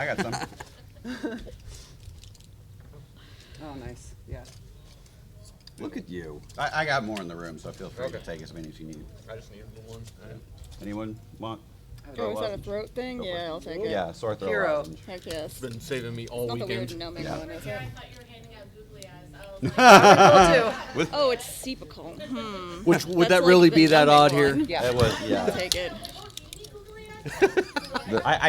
I got some. Oh, nice. Yeah. Look at you. I got more in the room, so feel free to Okay. take as many as you need. I just needed the one. Anyone want? Oh, is that a throat thing? Go for Yeah, it. I'll take it. Yeah, sore throat. Hero. lozenge. Heck yes. Been saving me all Not the weird weekend. numbing Yeah. one, is Here, it? I thought you were handing out googly eyes. I was like, Oh, it's Sepical. Which would That's that like really the be that numbing odd here? one. Yeah. It was, I'll yeah. take it. oh, do you need googly eyes?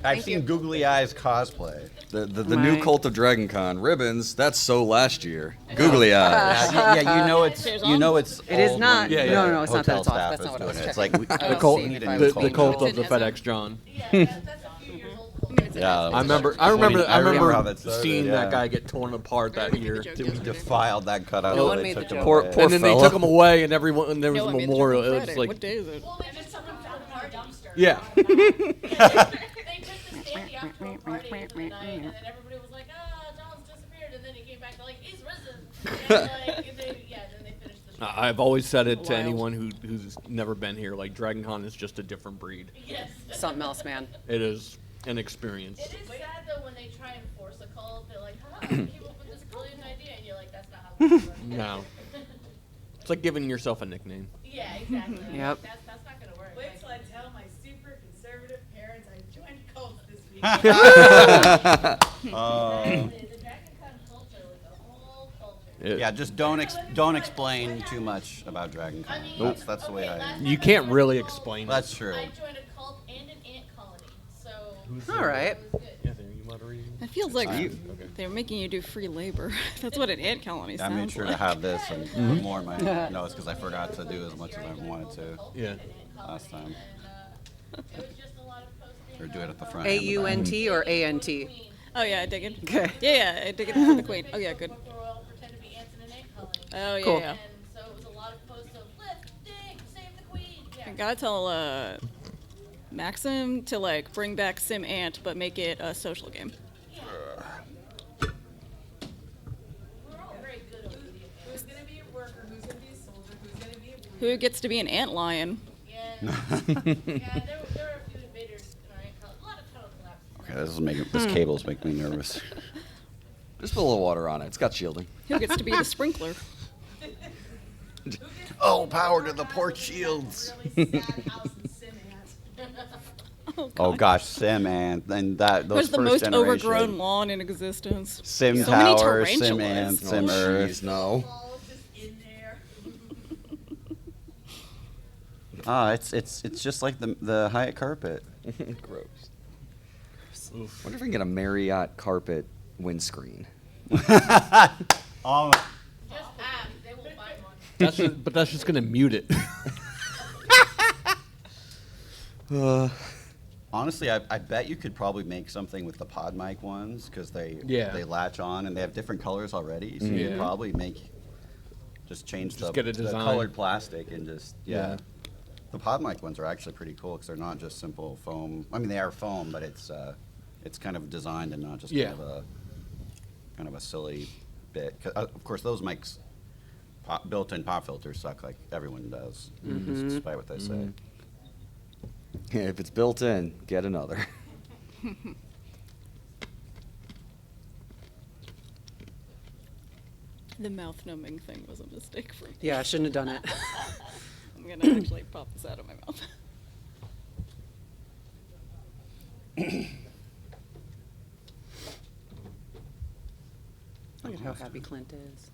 I've seen Googly Eyes cosplay. The new Right. cult of Dragon Con ribbons. That's so last year. Googly eyes. Yeah, you know it's Cheers you on. know it's. It is old not. when Yeah, the No, it's not that hotel it's off. staff That's is not what I doing was it. It's checking. like we The Oh, cult, see, need a fine. new the cult. cult of the It's in FedEx John. Yeah, that's a few years old. Yeah, I remember I remember how that started, seeing yeah. that guy get torn apart that year. Joke We yesterday. defiled that cutout. No so one they made took the him joke. Poor, away. poor And then they fella. took him away, and everyone and there was No, a I made the joke memorial. on It was Friday. like, What day is it? Well, maybe someone found it in a dumpster. yeah. They took the stand up to a party for the night, and then everybody was like, John's disappeared, and then he came back, they're like, he's risen. And then they finished the show. I've always said it to Wild. anyone who's never been here. Like Dragon Con is just a different breed. Yes. Something else, man. It is an experience. It is sad though when they try and force a cult. They're like, I came up with this brilliant idea, and you're like, that's not how it works. No. It's like giving yourself a nickname. Yeah, exactly. Yep. That's not gonna work. Wait till I tell my super conservative parents I joined cults this week. The Dragon Con culture was a whole culture. Yeah, just don't explain too much about Dragon Con. Nope. That's the way I. You can't really explain it. That's true. I joined a cult and an ant colony, so All right. it was good. Yeah, there you moderate. It feels like You- they're making you do free labor. That's what an ant colony I sounds made sure like. to have this and more in my notes because I forgot to do as much as I wanted to Yeah. last time. It was just a lot of posting. Or do it at the front. and the back. AUNT or ANT? Oh yeah, I dig it. Okay. Yeah, I dig it for the queen. Oh yeah, good. We're all pretend to be ants in an ant colony. Oh yeah, Cool. yeah. And so it was a lot of posts of lift, dig, save the queen. Yeah. I gotta tell Maxim to like bring back Sim Ant, but make it a social game. We're all very good at video games. Who's gonna be a worker? Who's gonna be a soldier? Who's gonna be a breeder? Who gets to be an ant lion? Yeah. Yeah, there were a few invaders in our ant colony. A lot of tunnel collapses. Okay, this cable's making me nervous. Just put a little water on it. It's got shielding. Who gets to be the sprinkler? Oh, power to the port shields. Really sad house in Sim Ant. Oh gosh, Sim Ant, and those Who's the first most generation. overgrown lawn in existence? Sim So many Tower, Sim tarantulas. Ant, Sim Oh, Earth. jeez, no. All just in there. It's just like the Hyatt carpet. Gross. Wonder if we can get a Marriott carpet windscreen. Oh, Just ask. They will buy one. But that's just gonna mute it. honestly, I bet you could probably make something with the pod mic ones because they latch on and they have different colors already. So you could probably change Just get a the design. colored plastic and just Yeah. The pod mic ones are actually pretty cool because they're not just simple foam. I mean, they are foam, but it's kind of designed and not just kind of a silly bit. 'Cause, of course, those mics, built-in pop filters suck like everyone does, despite what they say. If it's built in, get another. The mouth numbing thing was a mistake for me. Yeah, I shouldn't have done it. I'm gonna actually pop this out of my mouth. Look at how happy Clint is.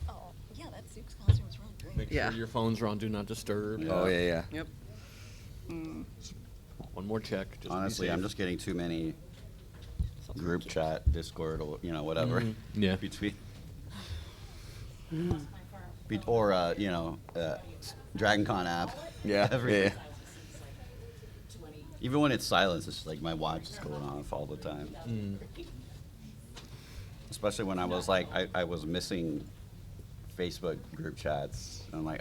Oh, yeah, that Zeke's costume was really great. Make Yeah. sure your phones are on Do Not Disturb. Yeah. Oh, yeah. Yep. One more check. Just to be Honestly, safe. I'm just getting too many group chat, Discord, or whatever. Yeah. Between. Or Dragon Con app. Yeah, Everything. yeah. Even when it's silent, it's just like my watch is going off all the time. Especially when I was like, I was missing Facebook group chats, and like,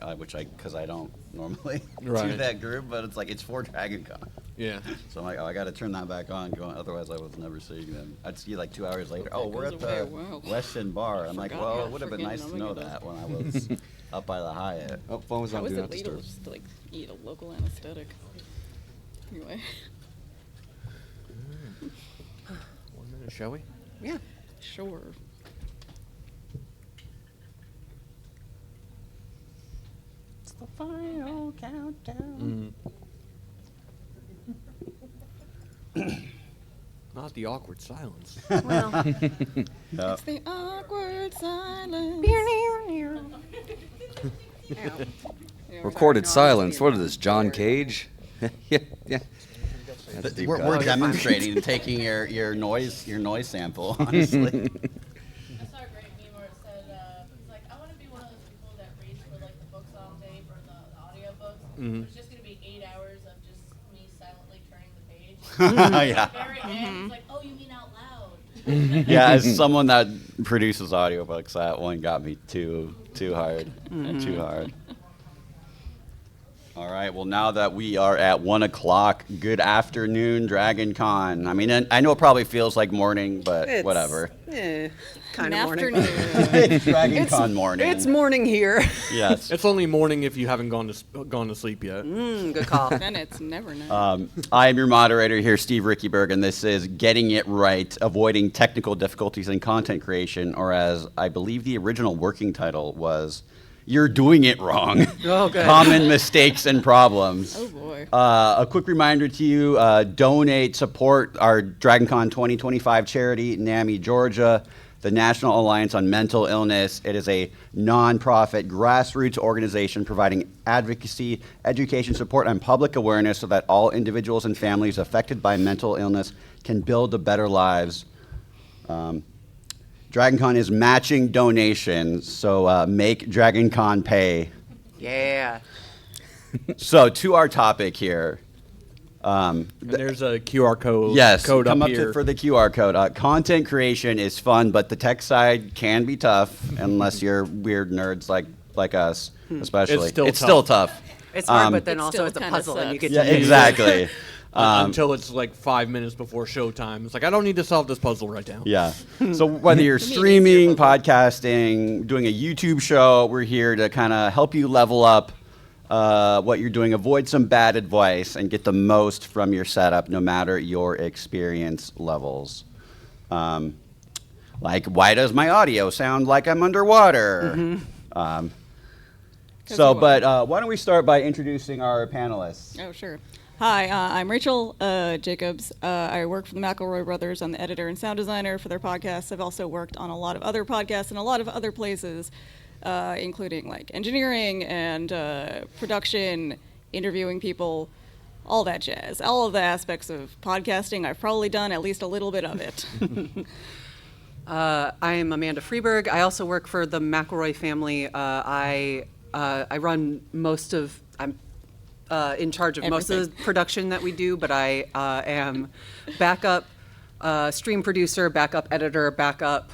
because I don't normally do Right. that group, but it's like it's for Dragon Con. Yeah. So I'm like, I got to turn that back on, otherwise I was never seeing them. I'd see like 2 hours later, Hope that we're at goes the away. Wow. West End Bar. I'm like, Forgot well, how it would have been freaking nice to numbing know it is. that when I was up by the Hyatt. Oh, phone was How on is Do it Not legal Disturb. just to like eat a local anesthetic? Anyway. shall we? Yeah. Sure. It's the final countdown. Not the awkward silence. Well, It's the awkward silence. yeah. Recorded No, I was silence. being What is this, John Cage? yeah, yeah. That's a deep We're cut. demonstrating and taking your noise sample, honestly. I saw a great meme where it said, it's like, I want to be one of those people that reads for like the books on tape or the audio books. It's just going to be 8 hours of just me silently turning the page. Yeah. At the very end, it's like, oh, you mean out loud. Yeah, as someone that produces audiobooks, that one got me too hard. Too hard. All right, well, now that we are at 1 o'clock, good afternoon, Dragon Con. I mean, I know it probably feels like morning, but It's, whatever. Kind An of morning. afternoon. It's Dragon Con morning. It's morning here. Yes. It's only morning if you haven't gone to sleep yet. Good call. Then it's never night. I am your moderator here, Steve Rickyberg, and this is Getting It Right, Avoiding Technical Difficulties in Content Creation, or as I believe the original working title was, You're Doing It Wrong. Oh, good. Common Mistakes and Problems. Oh boy. A quick reminder to you, donate, support our DragonCon 2025 charity, NAMI, Georgia, the National Alliance on Mental Illness. It is a nonprofit grassroots organization providing advocacy, education, support, and public awareness so that all individuals and families affected by mental illness can build a better lives. DragonCon is matching donations, so make DragonCon pay. Yeah. So to our topic here. And there's a QR code. Yes, code come up up here. for the QR code. Content creation is fun, but the tech side can be tough unless you're weird nerds like us, especially. It's still tough. It's hard, but then It also still it's a kinda puzzle, and you get sucks. to Yeah, use exactly. Until it's like 5 minutes before showtime. It's like, I don't need to solve this puzzle right now. Yeah. So whether you're streaming, podcasting, doing a YouTube show, we're here to kind of help you level up what you're doing, avoid some bad advice, and get the most from your setup, no matter your experience levels. Like, why does my audio sound like I'm underwater? So, you but why don't we start by introducing our panelists? Oh, sure. Hi, I'm Rachel Jacobs. I work for the McElroy Brothers. I'm the editor and sound designer for their podcasts. I've also worked on a lot of other podcasts in a lot of other places, including like engineering and production, interviewing people, all that jazz. All of the aspects of podcasting, I've probably done at least a little bit of it. I'm Amanda Freeberg. I also work for the McElroy family. I run most of. I'm in charge of most of the production that we do, but I am backup stream producer, backup editor, backup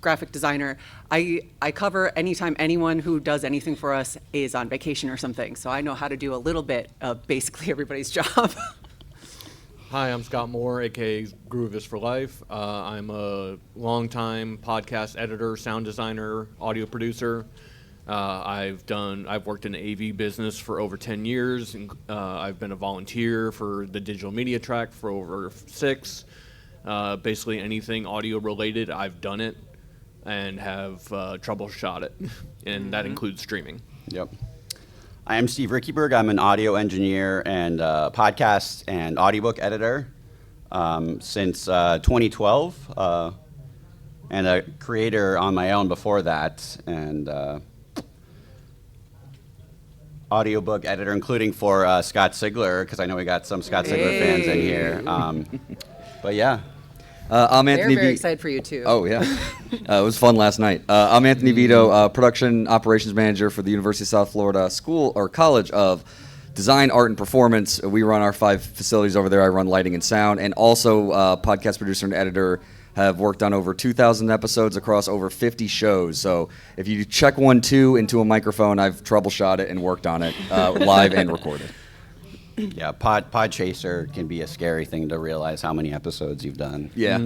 graphic designer. I cover anytime anyone who does anything for us is on vacation or something, so I know how to do a little bit of basically everybody's job. Hi, I'm Scott Moore, aka Groovis for Life. I'm a longtime podcast editor, sound designer, audio producer. I've worked in the AV business for over 10 years. I've been a volunteer for the digital media track for over 6. Basically anything audio related, I've done it and have troubleshot it, and that includes streaming. Yep. I am Steve Rickyberg. I'm an audio engineer and podcast and audiobook editor since 2012, and a creator on my own before that, and audiobook editor, including for Scott Sigler, because I know we got some Scott Sigler fans in here. But yeah. I'm They're Anthony. very excited for you too. Oh yeah, it was fun last night. I'm Anthony Vito, production operations manager for the University of South Florida School or College of Design, Art, and Performance. We run our 5 facilities over there. I run lighting and sound, and also podcast producer and editor. Have worked on over 2,000 episodes across over 50 shows. So if you check 1-2 into a microphone, I've troubleshot it and worked on it live and recorded. Yeah, Podchaser can be a scary thing to realize how many episodes you've done. Yeah.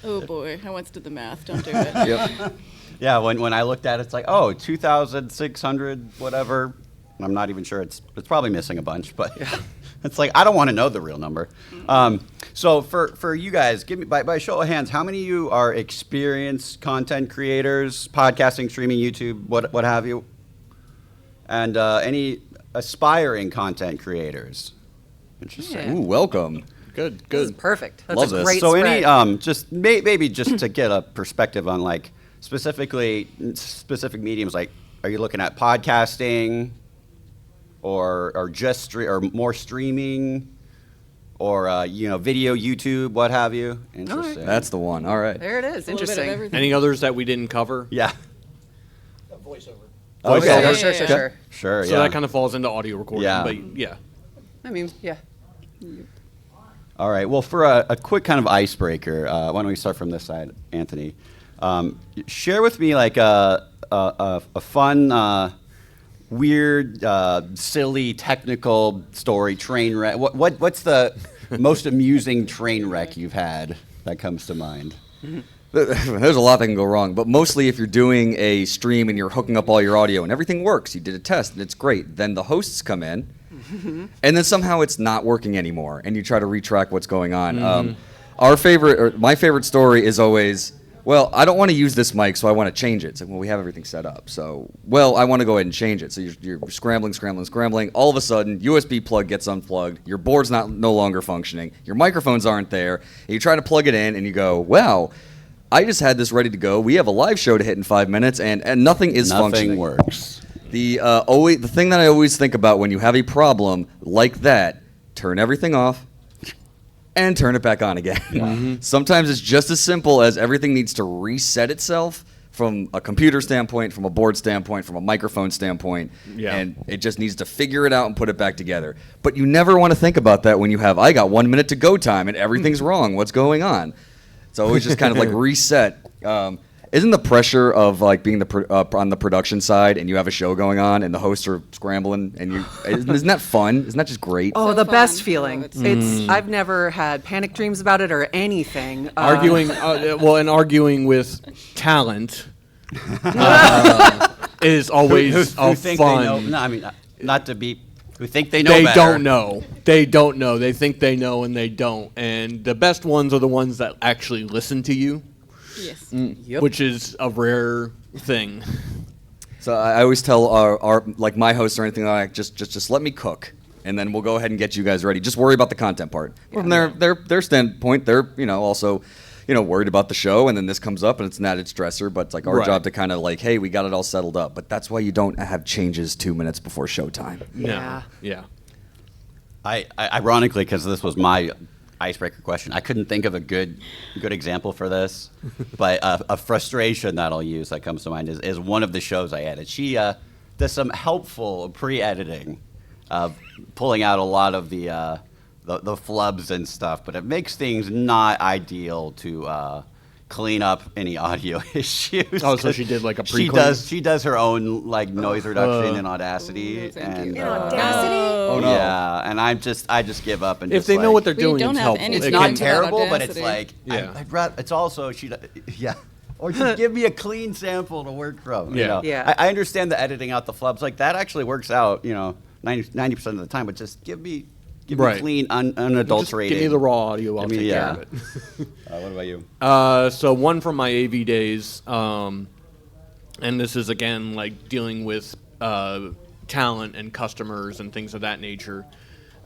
Oh boy, I once did the math. Don't do it. Yep. Yeah, when I looked at it, it's like, oh, 2,600, whatever. I'm not even sure. It's probably missing a bunch, but It's like, I don't want to know the real number. So for you guys, give me by show of hands, how many of you are experienced content creators, podcasting, streaming, YouTube, what have you? And any aspiring content creators? Interesting. Yeah. Ooh, welcome. Good, This is good. perfect. That's Love a this. great So spread. any just maybe just to get a perspective on like specific mediums, like are you looking at podcasting or just or more streaming or video, YouTube, what have you? Interesting. That's the one. All right. There it is. A little bit of Interesting. everything. Any others that we didn't cover? Yeah. Voiceover. Okay. Sure, sure, sure, Yeah. sure. Sure. So yeah. that kind of falls into audio recording. Yeah. But yeah. I mean, yeah. All right. Well, for a quick kind of icebreaker, why don't we start from this side, Anthony? Share with me like a fun, weird, silly, technical story, train wreck. What's the most amusing train wreck you've had that comes to mind? There's a lot that can go wrong, but mostly if you're doing a stream and you're hooking up all your audio and everything works, you did a test and it's great, then the hosts come in, and then somehow it's not working anymore, and you try to retrack what's going on. My favorite story is always, well, I don't want to use this mic, so I want to change it. It's like, well, we have everything set up, so, well, I want to go ahead and change it. So you're scrambling. All of a sudden, USB plug gets unplugged. Your board's no longer functioning. Your microphones aren't there. And you try to plug it in, and you go, wow, I just had this ready to go. We have a live show to hit in 5 minutes, and nothing is functioning. Nothing works. The thing that I always think about when you have a problem like that, turn everything off and turn it back on again. Sometimes it's just as simple as everything needs to reset itself from a computer standpoint, from a board standpoint, from a microphone standpoint, Yeah. and it just needs to figure it out and put it back together. But you never want to think about that when you have, I got 1 minute to go time and everything's wrong. What's going on? It's always just kind of like reset. Isn't the pressure of like being on the production side and you have a show going on and the hosts are scrambling and isn't that fun? Isn't that just great? Oh, So the fun. best I feeling. love it. I've never had panic dreams about it or anything. Arguing, and arguing with talent is always Who a think fun. they know? No, I mean, not to be. Who think they know They better. don't know. They don't know. They think they know and they don't. And the best ones are the ones that actually listen to you, Yes. Yep. which is a rare thing. So I always tell our like my hosts or anything like just let me cook, and then we'll go ahead and get you guys ready. Just worry about the content part. From their standpoint, they're also worried about the show, and then this comes up and it's an added stressor. But it's like our Right. job to kind of like, hey, we got it all settled up. But that's why you don't have changes 2 minutes before showtime. Yeah. Yeah. I ironically, because this was my icebreaker question, I couldn't think of a good example for this, but a frustration that I'll use that comes to mind is one of the shows I edit. She does some helpful pre-editing, pulling out a lot of the flubs and stuff, but it makes things not ideal to clean up any audio issues. Oh, so she did like a She pre-clean? does her own like noise reduction in Audacity. Oh, thank and, you. In Audacity? Oh no. Yeah, and I just give up and If just, they know like, what they're We doing, don't it's have helpful. any it's It not can- about terrible, but it's Audacity. like Yeah. I'd rather, it's also yeah. Or just give me a clean sample to work from. Yeah. Yeah. I understand the editing out the flubs, like that actually works out, 90% of the time. But just give me Right. clean, Just unadulterated. give me the raw audio. I'll Give me- take yeah. care of it. What about you? So one from my AV days, and this is again like dealing with talent and customers and things of that nature.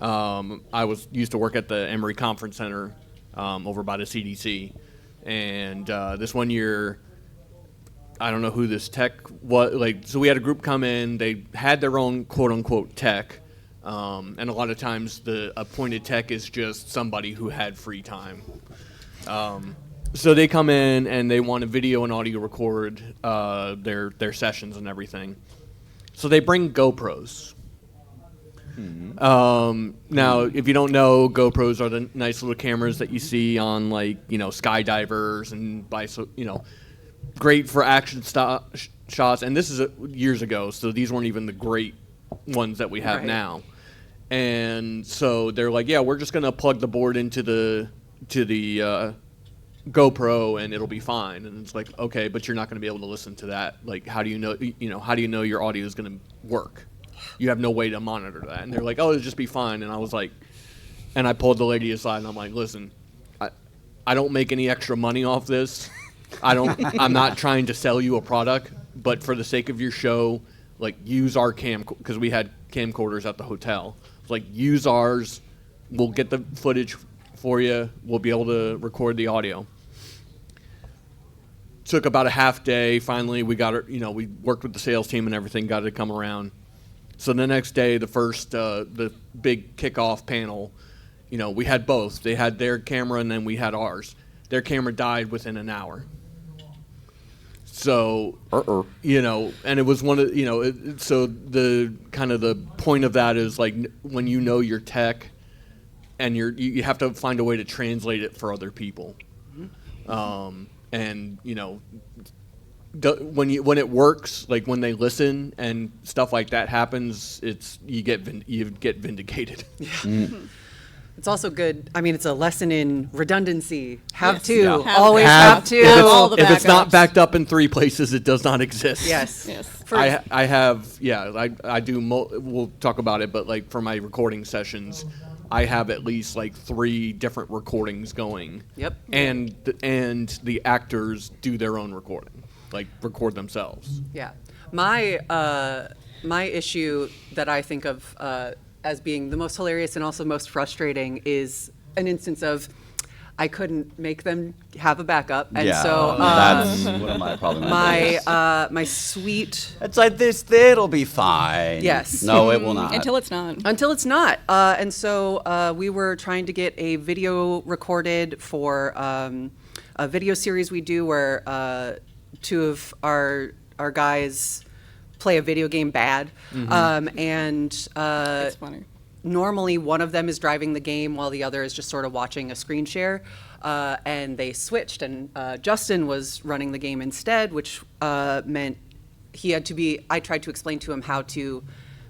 I used to work at the Emory Conference Center over by the CDC, and this one year, I don't know who this tech was. So we had a group come in. They had their own quote unquote tech. And a lot of times the appointed tech is just somebody who had free time. So they come in and they want to video and audio record their sessions and everything. So they bring GoPros. Now, if you don't know, GoPros are the nice little cameras that you see on skydivers and great for action shots. And this is years ago, so these weren't even the great ones that we have Right. now. And so they're like, yeah, we're just gonna plug the board into the GoPro and it'll be fine. And it's like, okay, but you're not gonna be able to listen to that. Like, how do you know? How do you know your audio is gonna work? You have no way to monitor that. And they're like, oh, it'll just be fine. And I was like, and I pulled the lady aside and I'm like, listen, I don't make any extra money off this. I'm not trying to sell you a product, but for the sake of your show, like, use our because we had camcorders at the hotel. Like, use ours. We'll get the footage for you. We'll be able to record the audio. Took about a half day. Finally, we got it. We worked with the sales team and everything, got it to come around. So the next day, the big kickoff panel, we had both. They had their camera and then we had ours. Their camera died within an hour. So, and it was one of, so the kind of the point of that is like when your tech and you have to find a way to translate it for other people. And, when it works, like when they listen and stuff like that happens, you get vindicated. Yeah. It's also good. I mean, it's a lesson in redundancy. Have to. Yeah. Always have to. If it's not backed up in 3 places, it does not exist. Yes. I have, I do, we'll talk about it, but like for my recording sessions, I have at least like 3 different recordings going. Yep. And the actors do their own recording, like record themselves. Yeah. My issue that I think of as being the most hilarious and also most frustrating is an instance of I couldn't make them have a backup, and so that's one of my problems. my sweet. It's like this. It'll be fine. Yes. No, it will not. Until it's not. Until it's not. And so we were trying to get a video recorded for a video series we do where 2 of our guys play a video game bad. It's funny. Normally one of them is driving the game while the other is just sort of watching a screen share. And they switched, and Justin was running the game instead, which meant he had to be, I tried to explain to him how to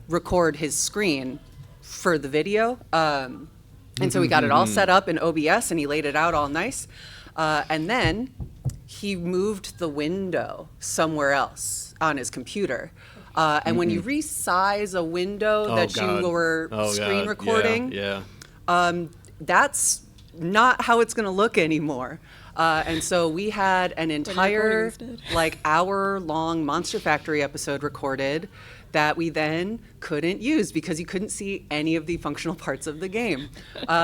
record his screen for the video. And so we got it all set up in OBS, and he laid it out all nice. And then he moved the window somewhere else on his computer. And when you resize a window that you were screen recording, that's not how it's going to look anymore. And so we had an entire hour-long Monster Factory episode recorded that we then couldn't use because you couldn't see any of the functional parts of the game.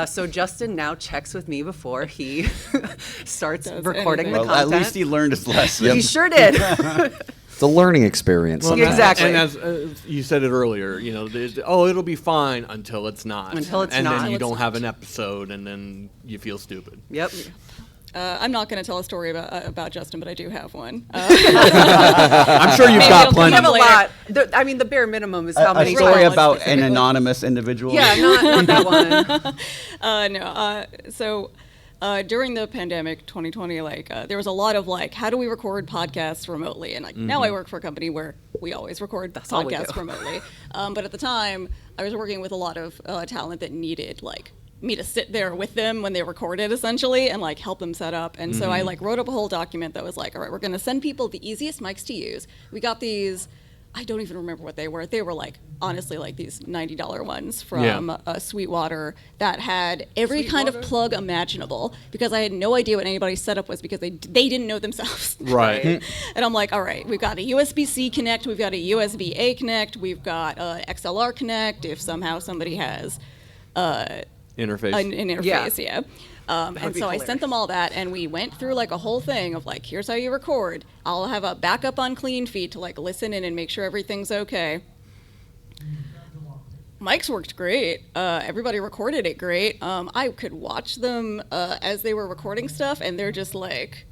So Justin now checks with me before he starts recording the content. At least he learned his lesson. He sure did. It's a learning experience. Well, exactly. And as you said it earlier, it'll be fine until it's not. Until it's and not. And then you Until don't it's have not. an episode, and then you feel stupid. Yep. I'm not going to tell a story about Justin, but I do have one. I'm sure you've Maybe got it'll plenty. We have a later. lot. The bare minimum is how A many story times- about an specifically. anonymous individual. Yeah, not that one. So during the pandemic, 2020, there was a lot of how do we record podcasts remotely? And now I work for a company where we always record all we podcasts do. remotely. But at the time, I was working with a lot of talent that needed me to sit there with them when they recorded essentially and help them set up. And so I wrote up a whole document that was all right, we're going to send people the easiest mics to use. We got these, I don't even remember what they were. They were honestly these $90 ones from Sweetwater that had every kind of plug imaginable because I had no idea what anybody's setup was because they didn't know themselves. Right. And I'm all right, we've got a USB-C connect, we've got a USB-A connect, we've got a XLR connect if somehow somebody has Interface. an interface, yeah. And be so I sent them all that, and we went through a whole thing of here's how you record. I'll have a backup on clean feed to listen in and make sure everything's okay. Mics worked great. Everybody recorded it great. I could watch them as they were recording stuff, and they're just Mike's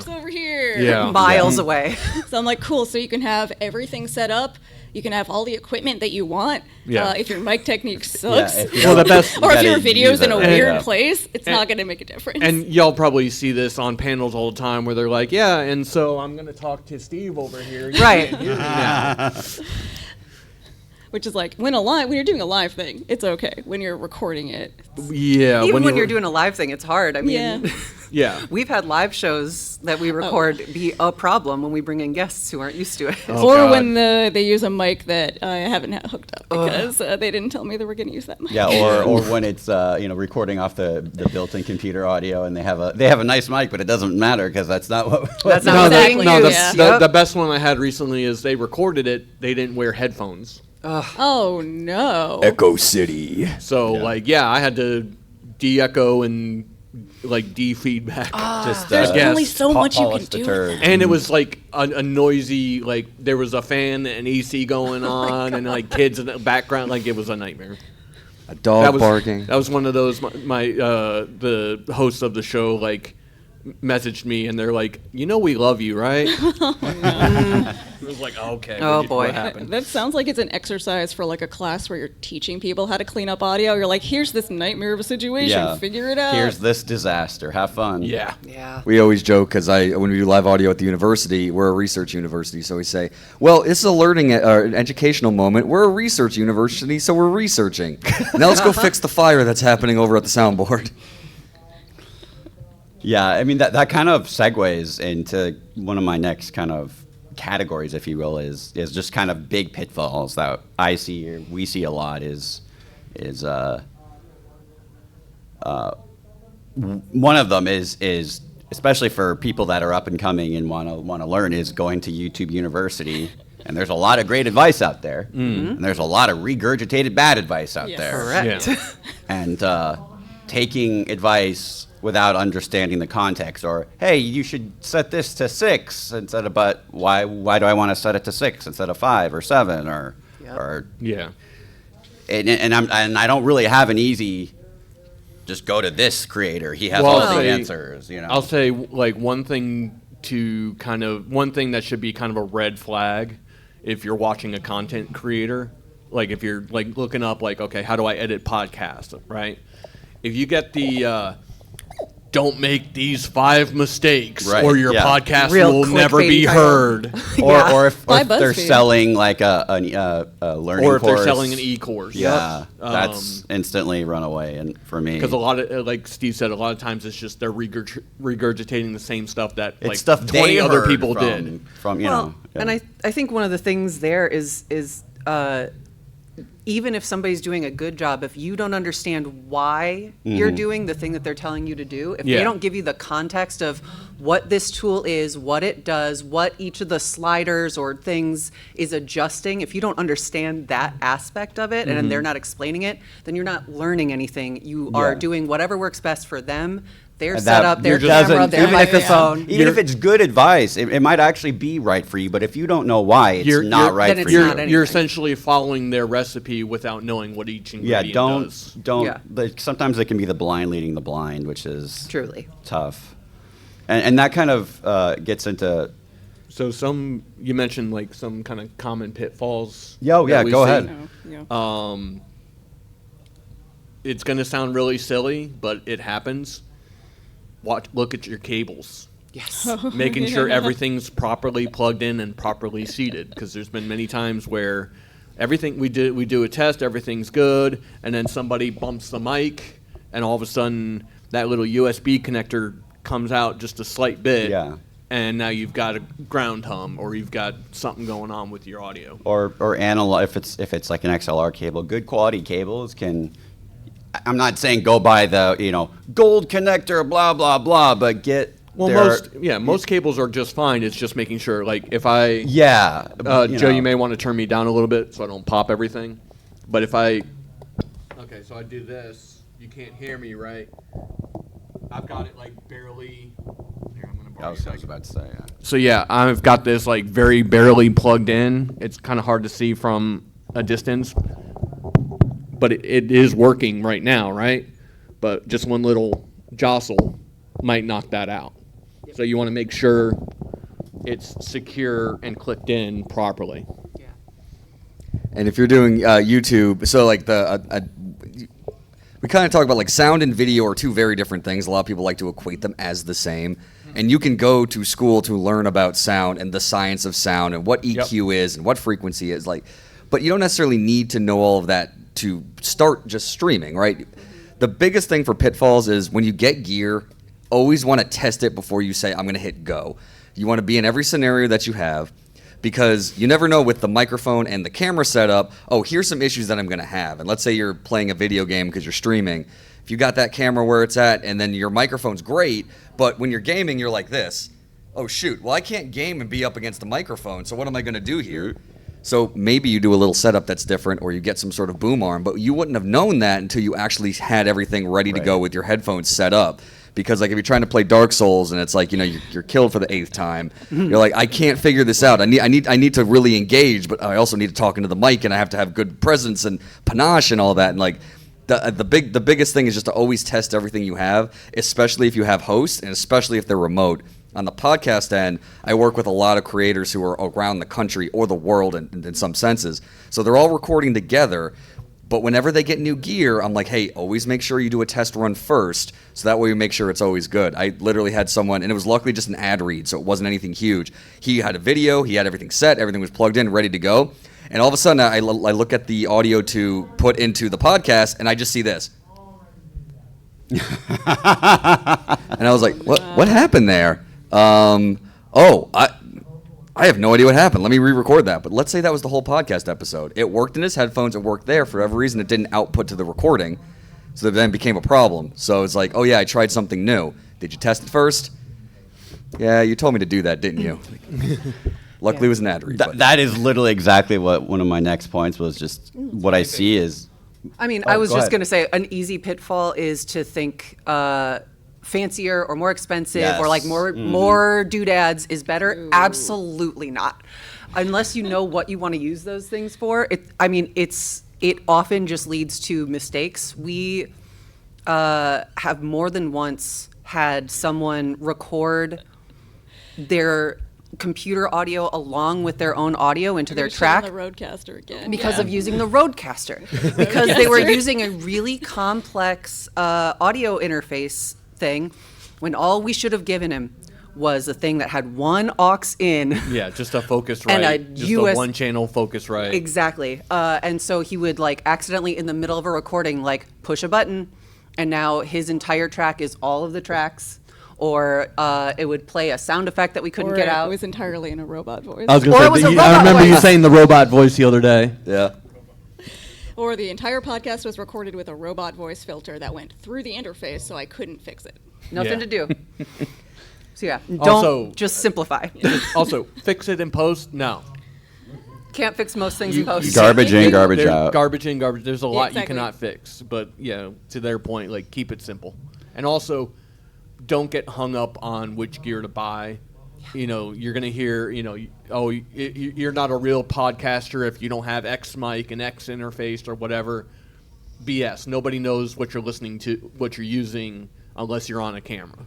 over here. Yeah. Miles away. So I'm cool. So you can have everything set up. You can have all the equipment that you want. Yeah. If your mic technique sucks, if you Well, the don't- best- you or if gotta your use video's in it a right. weird Yeah. place, it's not going to make a difference. And y'all probably see this on panels all the time where they're like, yeah, and so I'm going to talk to Steve over here. Right. Yeah. which is like when you're doing a live thing, it's okay. When you're recording it, Yeah. Even when you're doing a live thing, it's hard. I mean, Yeah. Yeah. we've had live shows that we record be a problem when we bring in guests who aren't used to it. Oh, or God. when they use a mic that I haven't hooked up because they didn't tell me they were going to use that mic. Yeah, or when it's recording off the built-in computer audio, and they have a nice mic, but it doesn't matter because that's not what. That's not No, what Exactly. they use. Yeah. the best one I had recently is they recorded it. They didn't wear headphones. Oh no. Echo City. So I had to de-echo and like de-feedback. Just There's guess. only so much you can polish the do. turd. And it was like a noisy, like there was a fan and AC going on, and like kids in the background. Like it was a nightmare. A dog That was barking. That was one of those. The hosts of the show like messaged me, and they're like, we love you, right? It was like, okay. Oh, boy. What happened? That sounds like it's an exercise for like a class where you're teaching people how to clean up audio. You're like, here's this nightmare of a situation. Yeah. Figure it out. Here's this disaster. Have fun. Yeah. Yeah. We always joke because when we do live audio at the university, we're a research university, so we say, well, this is a learning an educational moment. We're a research university, so we're researching. Now let's go fix the fire that's happening over at the soundboard. Yeah, I mean that kind of segues into one of my next kind of categories, if you will, is just kind of big pitfalls that I see or we see a lot one of them is especially for people that are up and coming and want to learn is going to YouTube University. And there's a lot of great advice out there, and there's a lot of regurgitated bad advice out Yes. there. Correct. Yeah. And taking advice without understanding the context, or hey, you should set this to 6 instead of, but why do I want to set it to 6 instead of 5 or 7 or Yep. or Yeah. and I don't really have an easy just go to this creator, he has Well, all I'll the say- answers, I'll say like one thing that should be kind of a red flag if you're watching a content creator, like if you're like looking up like, okay, how do I edit podcast, right? If you get the don't make these 5 mistakes Right, or your yeah. podcast Real will never be clickbaity title. heard, or if By they're BuzzFeed. selling like a learning or if course, they're selling an e-course. yeah, that's instantly run away and for me Because a lot of, like Steve said, a lot of times it's just they're regurgitating the same stuff that it's like stuff 20 they other heard people from, did. from Well, know. and I think one of the things there is even if somebody's doing a good job, if you don't understand why you're doing the thing that they're telling you to do, if Yeah. they don't give you the context of what this tool is, what it does, what each of the sliders or things is adjusting, if you don't understand that aspect of it and they're not explaining it, then you're not learning anything. You are Yeah. doing whatever works best for them. Their And setup, their you're camera, doesn't- their even if it's- microphone. Even if it's good advice, it might actually be right for you. But if you don't know why, it's You're- not you're- right then for it's you. not You're anything. essentially following their recipe without knowing what each Yeah, ingredient does. don't. Yeah. Sometimes it can be the blind leading the blind, which is Truly. tough. And that kind of gets into. So you mentioned like some kind of common pitfalls. Yo, that yeah, we go see. ahead. Oh, yeah. It's going to sound really silly, but it happens. Look at your cables. Yes. Making sure everything's properly plugged in and properly seated, because there's been many times where everything we do a test, everything's good, and then somebody bumps the mic, and all of a sudden that little USB connector comes out just a slight bit, Yeah. and now you've got a ground hum, or you've got something going on with your audio. Or analog, if it's like an XLR cable, good quality cables can. I'm not saying go buy the gold connector, blah blah blah, but get Most cables are just fine. It's just making sure, like if I Joe, Joe, you may want to turn me down a little bit so I don't pop everything. But if I so I do this, you can't hear me, right? I've got it like barely. Here, I'm gonna I borrow was your mic. about to say. Yeah. So yeah, I've got this like very barely plugged in. It's kind of hard to see from a distance, but it is working right now, right? But just one little jostle might knock that out. So you want to make sure it's secure and clicked in properly. Yeah. And if you're doing YouTube, so like we kind of talk about like sound and video are two very different things. A lot of people like to equate them as the same. And you can go to school to learn about sound and the science of sound and what EQ is and what frequency is like. but you don't necessarily need to know all of that to start just streaming, right? The biggest thing for pitfalls is when you get gear, always want to test it before you say, I'm going to hit go. You want to be in every scenario that you have, because you never know with the microphone and the camera setup, oh, here's some issues that I'm going to have. And let's say you're playing a video game because you're streaming. If you got that camera where it's at and then your microphone's great, but when you're gaming, you're like this. Oh, shoot. Well, I can't game and be up against the microphone, so what am I going to do here? So maybe you do a little setup that's different, or you get some sort of boom arm, but you wouldn't have known that until you actually had everything ready to go with your headphones set up. Because like if you're trying to play Dark Souls and it's like, you know, you're killed for the 8th time, you're like, I can't figure this out. I need to really engage, but I also need to talk into the mic, and I have to have good presence and panache and all that. And like the biggest thing is just to always test everything you have, especially if you have hosts and especially if they're remote. On the podcast end, I work with a lot of creators who are around the country or the world in some senses. So they're all recording together. But whenever they get new gear, I'm like, hey, always make sure you do a test run first, so that way we make sure it's always good. I literally had someone, and it was luckily just an ad read, so it wasn't anything huge. He had a video, he had everything set, everything was plugged in, ready to go. And all of a sudden, I look at the audio to put into the podcast, and I just see this. And I was like, what happened there? I have no idea what happened. Let me re-record that. But let's say that was the whole podcast episode. It worked in his headphones. It worked there. For whatever reason, it didn't output to the recording. So it then became a problem. So it's like, oh, yeah, I tried something new. Did you test it first? Yeah, you told me to do that, didn't you? Luckily, it was an ad read. That is literally exactly what one of my next points was. Just what I see is. I mean, Oh, I was go just ahead. going to say an easy pitfall is to think fancier or more expensive or like more doodads is better. Absolutely not. Unless you know what you want to use those things for. It often just leads to mistakes. We have more than once had someone record their computer audio along with their own audio into their track The Roadcaster again. because of using the Roadcaster, because they were using a really complex audio interface thing when all we should have given him was a thing that had one aux in. Yeah, just a focus And right. a just US a one channel focus right. Exactly. And so he would like accidentally in the middle of a recording like push a button, and now his entire track is all of the tracks. Or it would play a sound effect that we couldn't get out. It was entirely in a robot voice. I was Or going it was to a say, I robot remember you voice. saying the robot voice the other day. Yeah. Or the entire podcast was recorded with a robot voice filter that went through the interface, so I couldn't fix it. Nothing Yeah. to do. So yeah, don't Also- just simplify. Also, fix it in post? No. Can't fix most things in post. Garbage in, garbage There's out. Garbage in, garbage. There's a lot exactly. you cannot fix. But, to their point, like, keep it simple. And also, don't get hung up on which gear to buy. You're going to hear, you're not a real podcaster if you don't have X mic and X interface or whatever. BS. Nobody knows what you're listening to, what you're using, unless you're on a camera.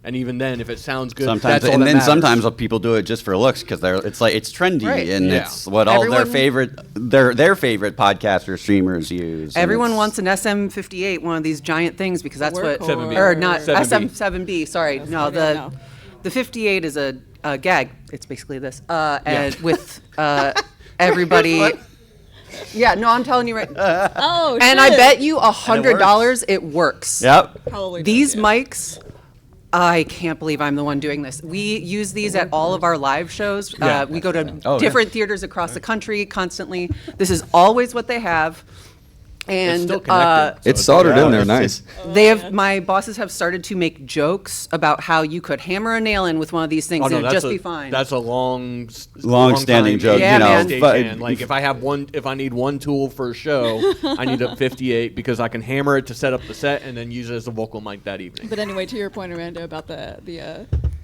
And even then, if it sounds good, Sometimes, that's all and that then matters. sometimes people do it just for looks because it's trendy Right. and Yeah. it's what all their Everyone- favorite podcaster streamers use. and Everyone it's- wants an SM58, one of these giant things, because that's what, Workhorse. 7B. or not 7B. SM7B. Sorry, no, no. the 58 is a gag. It's basically this, and with everybody. Yeah, no, I'm telling you right. Oh, And I bet you $100 it works. Yep. Probably These does, yeah. mics, I can't believe I'm the one doing this. We use these at all of our live shows. We go to Oh, different theaters across the country constantly. This is always what they have. And It's still connected. so It's soldered in there, it's- nice. they have my bosses have started to make jokes about how you could hammer a nail in with one of these things Oh, no, and it'd that's just a, be fine. That's a Long-standing time joke, Yeah, man. stagehand. Like if I need one tool for a show, I need a 58 because I can hammer it to set up the set and then use it as a vocal mic that evening. But anyway, to your point, Amanda, about the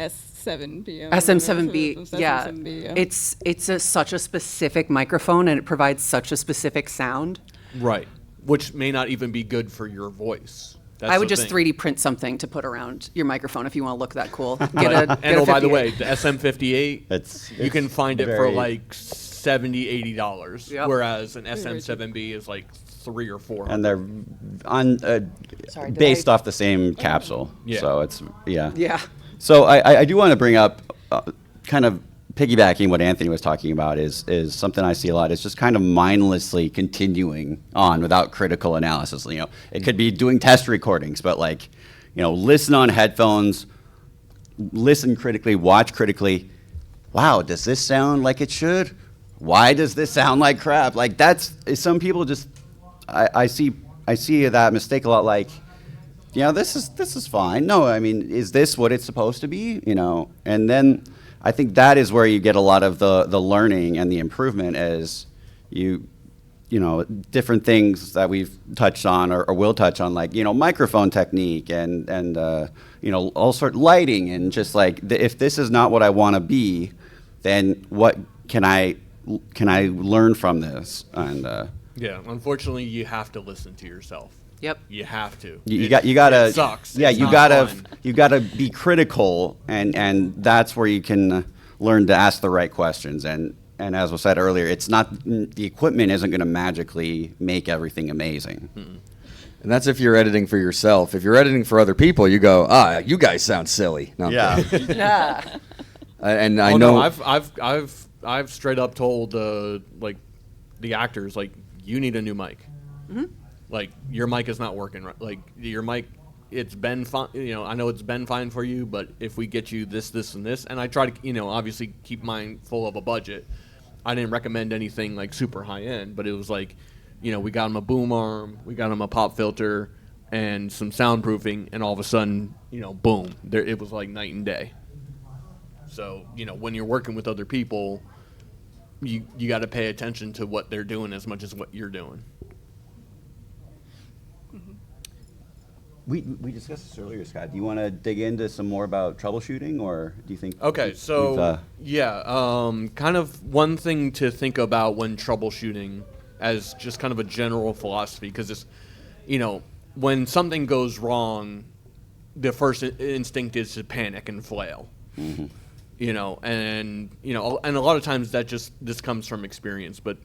S7B. SM7B, yeah. SM7B, yeah. It's such a specific microphone and it provides such a specific sound. Right. Which may not even be good for your voice. That's I would the just thing. 3D print something to put around your microphone if you want to look that cool. Get But- a and by the 58. way, the SM58, It's you can find it for very- like $70-$80, Yep. whereas an SM7B is like $300 or $400. And they're on Sorry, did based I- off the same capsule. Yeah. So it's Yeah. So I do want to bring up kind of piggybacking what Anthony was talking about is something I see a lot. It's just kind of mindlessly continuing on without critical analysis. You know, it could be doing test recordings, but like, you know, listen on headphones, listen critically, watch critically. Wow, does this sound like it should? Why does this sound like crap? Like that's some people just I see that mistake a lot. Like, you know, this is fine. No, I mean, is this what it's supposed to be? You know, and then I think that is where you get a lot of the learning and the improvement as you know, different things that we've touched on or will touch on, like, you know, microphone technique and you know, all sort of lighting and just like, if this is not what I want to be, then what can I learn from this? And Yeah, unfortunately, you have to listen to yourself. Yep. You have to. you gotta. It sucks. Yeah, It's you not gotta fun. you gotta be critical, and that's where you can learn to ask the right questions. And as was said earlier, it's not the equipment isn't going to magically make everything amazing. And that's if you're editing for yourself. If you're editing for other people, you go, you guys sound silly. No, I'm Yeah. kidding. Yeah. And I Oh, know. no, I've straight up told like the actors, like, you need a new mic. Like, your mic is not working right. Like, your mic, it's been fine. You know, I know it's been fine for you, but if we get you this, and this, and I try to, you know, obviously keep mine full of a budget. I didn't recommend anything like super high end, but it was like, you know, we got him a boom arm, we got him a pop filter, and some soundproofing, and all of a sudden, you know, boom, there it was like night and day. So, you know, when you're working with other people, you got to pay attention to what they're doing as much as what you're doing. We discussed this earlier, Scott. Do you want to dig into some more about troubleshooting, or do you think? Okay, we've, so kind of one thing to think about when troubleshooting, as just kind of a general philosophy, because it's, you know, when something goes wrong, the first instinct is to panic and flail. You know, and a lot of times this comes from experience, but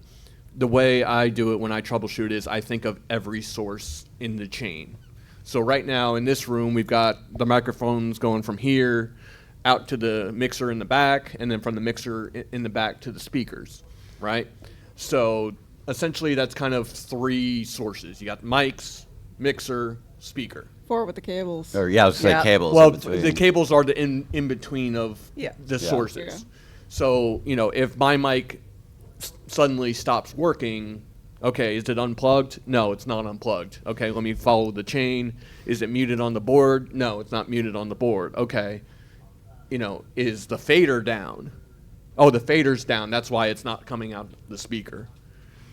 the way I do it when I troubleshoot is I think of every source in the chain. So right now in this room, we've got the microphones going from here out to the mixer in the back, and then from the mixer in the back to the speakers, right? So essentially that's kind of three sources. You got mics, mixer, speaker. 4 with the cables. Or I was Yeah. say cables. Well, in between. the cables are the in between of Yeah. the Yeah. sources. Yeah. So, you know, if my mic suddenly stops working, okay, is it unplugged? No, it's not unplugged. Okay, let me follow the chain. Is it muted on the board? No, it's not muted on the board. Okay, you know, is the fader down? Oh, the fader's down. That's why it's not coming out the speaker.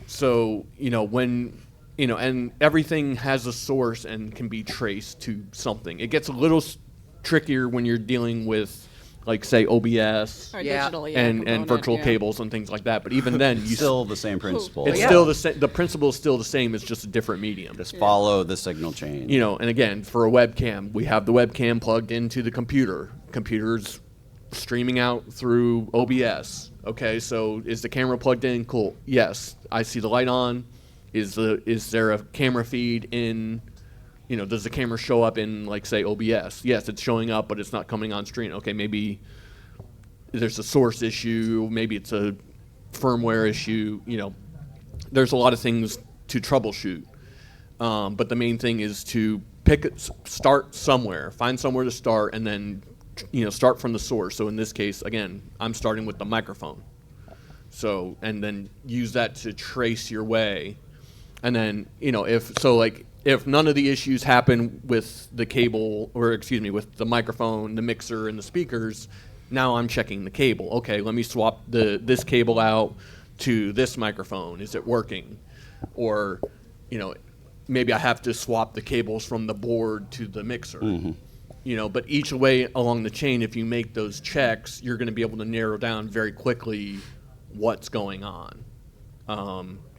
So, you know, when, you know, and everything has a source and can be traced to something. It gets a little trickier when you're dealing with, like, say, OBS Or Yeah. digital, and component, virtual yeah. cables and things like that. But even then, you still the same principle. it's Yeah. still the same. The principle is still the same. It's just a different medium. Just follow the signal chain. You know, and again, for a webcam, we have the webcam plugged into the computer. Computer's streaming out through OBS. Okay, so is the camera plugged in? Cool. Yes, I see the light on. Is there a camera feed in? You know, does the camera show up in, like, say, OBS? Yes, it's showing up, but it's not coming on screen. Okay, maybe there's a source issue. Maybe it's a firmware issue. You know, there's a lot of things to troubleshoot. But the main thing is to start somewhere, find somewhere to start, and then, you know, start from the source. So in this case, again, I'm starting with the microphone. So, and then use that to trace your way. And then, you know, if none of the issues happen with the cable, or excuse me, with the microphone, the mixer, and the speakers, now I'm checking the cable. Okay, let me swap this cable out to this microphone. Is it working? Or, you know, maybe I have to swap the cables from the board to the mixer. You know, but each way along the chain, if you make those checks, you're going to be able to narrow down very quickly what's going on.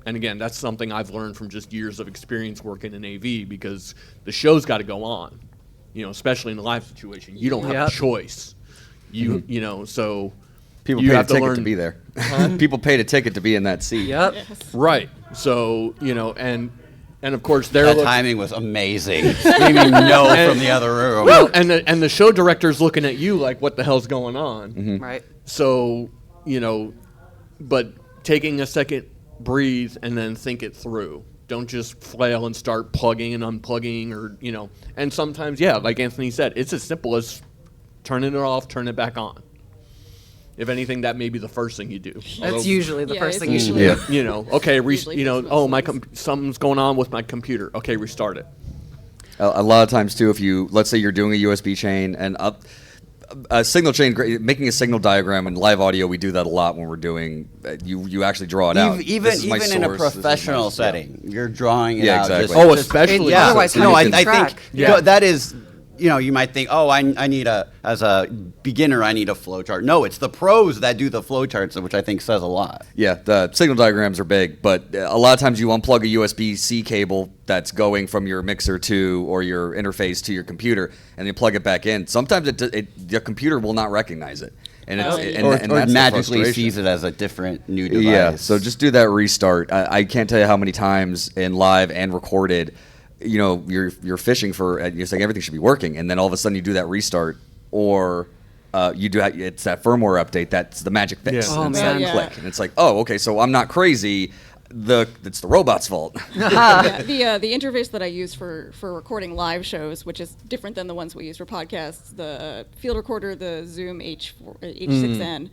And again, that's something I've learned from just years of experience working in AV, because the show's got to go on, you know, especially in a live situation. You don't have Yep. a choice. You know, so People you paid a have to ticket learn to be there. People paid a ticket to be in that seat. Yep. Yes. Right. So, you know, and of course they're That timing was amazing. Screaming no from the other room. well, and the show director's looking at you like, what the hell's going on? Right. So, but taking a second, breathe, and then think it through. Don't just flail and start plugging and unplugging, or and sometimes, like Anthony said, it's as simple as turning it off, turn it back on. If anything, that may be the first thing you do. That's usually the first thing you it's should usually- do. Okay, Usually fix most something's going on with my computer. Okay, restart it. A lot of times too, if let's say you're doing a USB chain and a signal chain, making a signal diagram in live audio, we do that a lot when we're doing. You actually draw it out. Even This is my in a source, this is my- professional setting, you're drawing it Yeah, out. exactly. Oh, especially yeah. Otherwise, how no, do I you keep track? think Yeah. that is. You might think, oh, I need as a beginner, I need a flow chart. No, it's the pros that do the flow charts, which I think says a lot. Yeah, the signal diagrams are big, but a lot of times you unplug a USB-C cable that's going from your mixer to or your interface to your computer, and you plug it back in. Sometimes the computer will not recognize it, and it's and Or that's the magically frustration. sees it as a different new device. Yeah, so just do that restart. I can't tell you how many times in live and recorded, you're fishing for, you're saying everything should be working, and then all of a sudden you do that restart, or it's that firmware update that's the magic fix. Yeah. Oh, and it's man. that click, and it's like, oh, okay, so I'm not crazy. It's the robot's fault. Yeah, the interface that I use for recording live shows, which is different than the ones we use for podcasts, the field recorder, the Zoom H6N.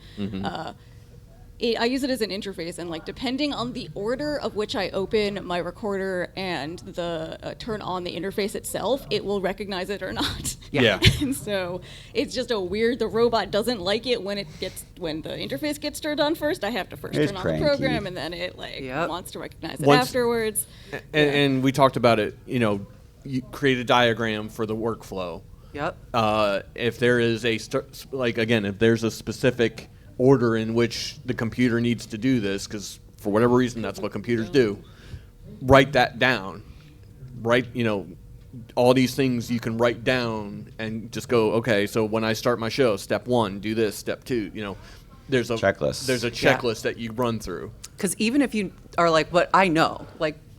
I use it as an interface, and depending on the order of which I open my recorder and the turn on the interface itself, it will recognize it or not. Yeah. And so it's just the robot doesn't like it when the interface gets turned on first. I have to first It's turn on cranky. the program, and then it Yep. wants to recognize it Once- afterwards. And we talked about it. You create a diagram for the workflow. Yep. If there is if there's a specific order in which the computer needs to do this, because for whatever reason that's what computers do, write that down. Write, all these things you can write down and just go, okay, so when I start my show, step 1, do this, step 2, there's a Checklist. There's a checklist that you run through. Because even if you are what I know,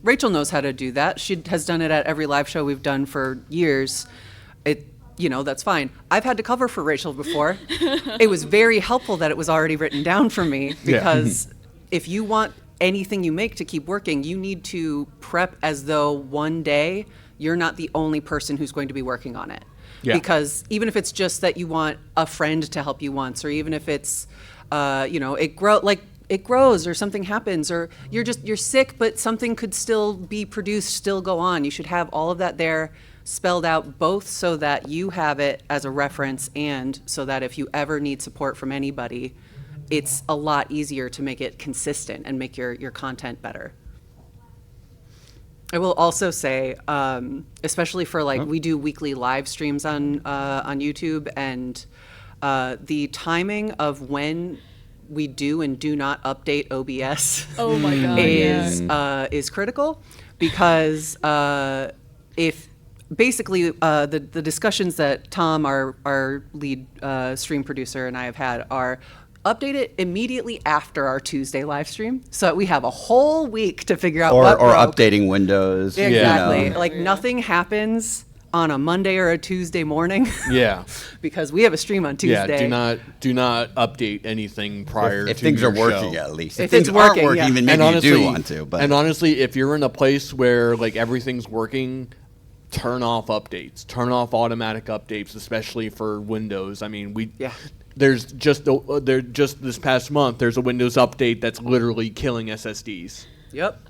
Rachel knows how to do that. She has done it at every live show we've done for years. That's fine. I've had to cover for Rachel before. It was very helpful that it was already written down for me, because if you want anything you make to keep working, you need to prep as though one day you're not the only person who's going to be working on it. Yeah. Because even if it's just that you want a friend to help you once, or even if it's, it grows or something happens, or you're sick, but something could still be produced, still go on. You should have all of that there spelled out, both so that you have it as a reference, and so that if you ever need support from anybody, it's a lot easier to make it consistent and make your content better. I will also say, especially for we do weekly live streams on YouTube, and the timing of when we do and do not update OBS Oh my God! is critical, because if basically the discussions that Tom, our lead stream producer, and I have had are update it immediately after our Tuesday live stream, so that we have a whole week to figure out what or broke. updating Windows. Exactly. Yeah. Nothing happens on a Monday or a Tuesday morning. Yeah. Because we have a stream on Tuesday. Yeah, do not update anything prior If to things your are working, show. at least. If If things it's aren't working, working, yeah. then maybe you do want to. But And honestly, if you're in a place where everything's working, turn off updates. Turn off automatic updates, especially for Windows. I mean, there's just this past month, there's a Windows update that's literally killing SSDs. Yep.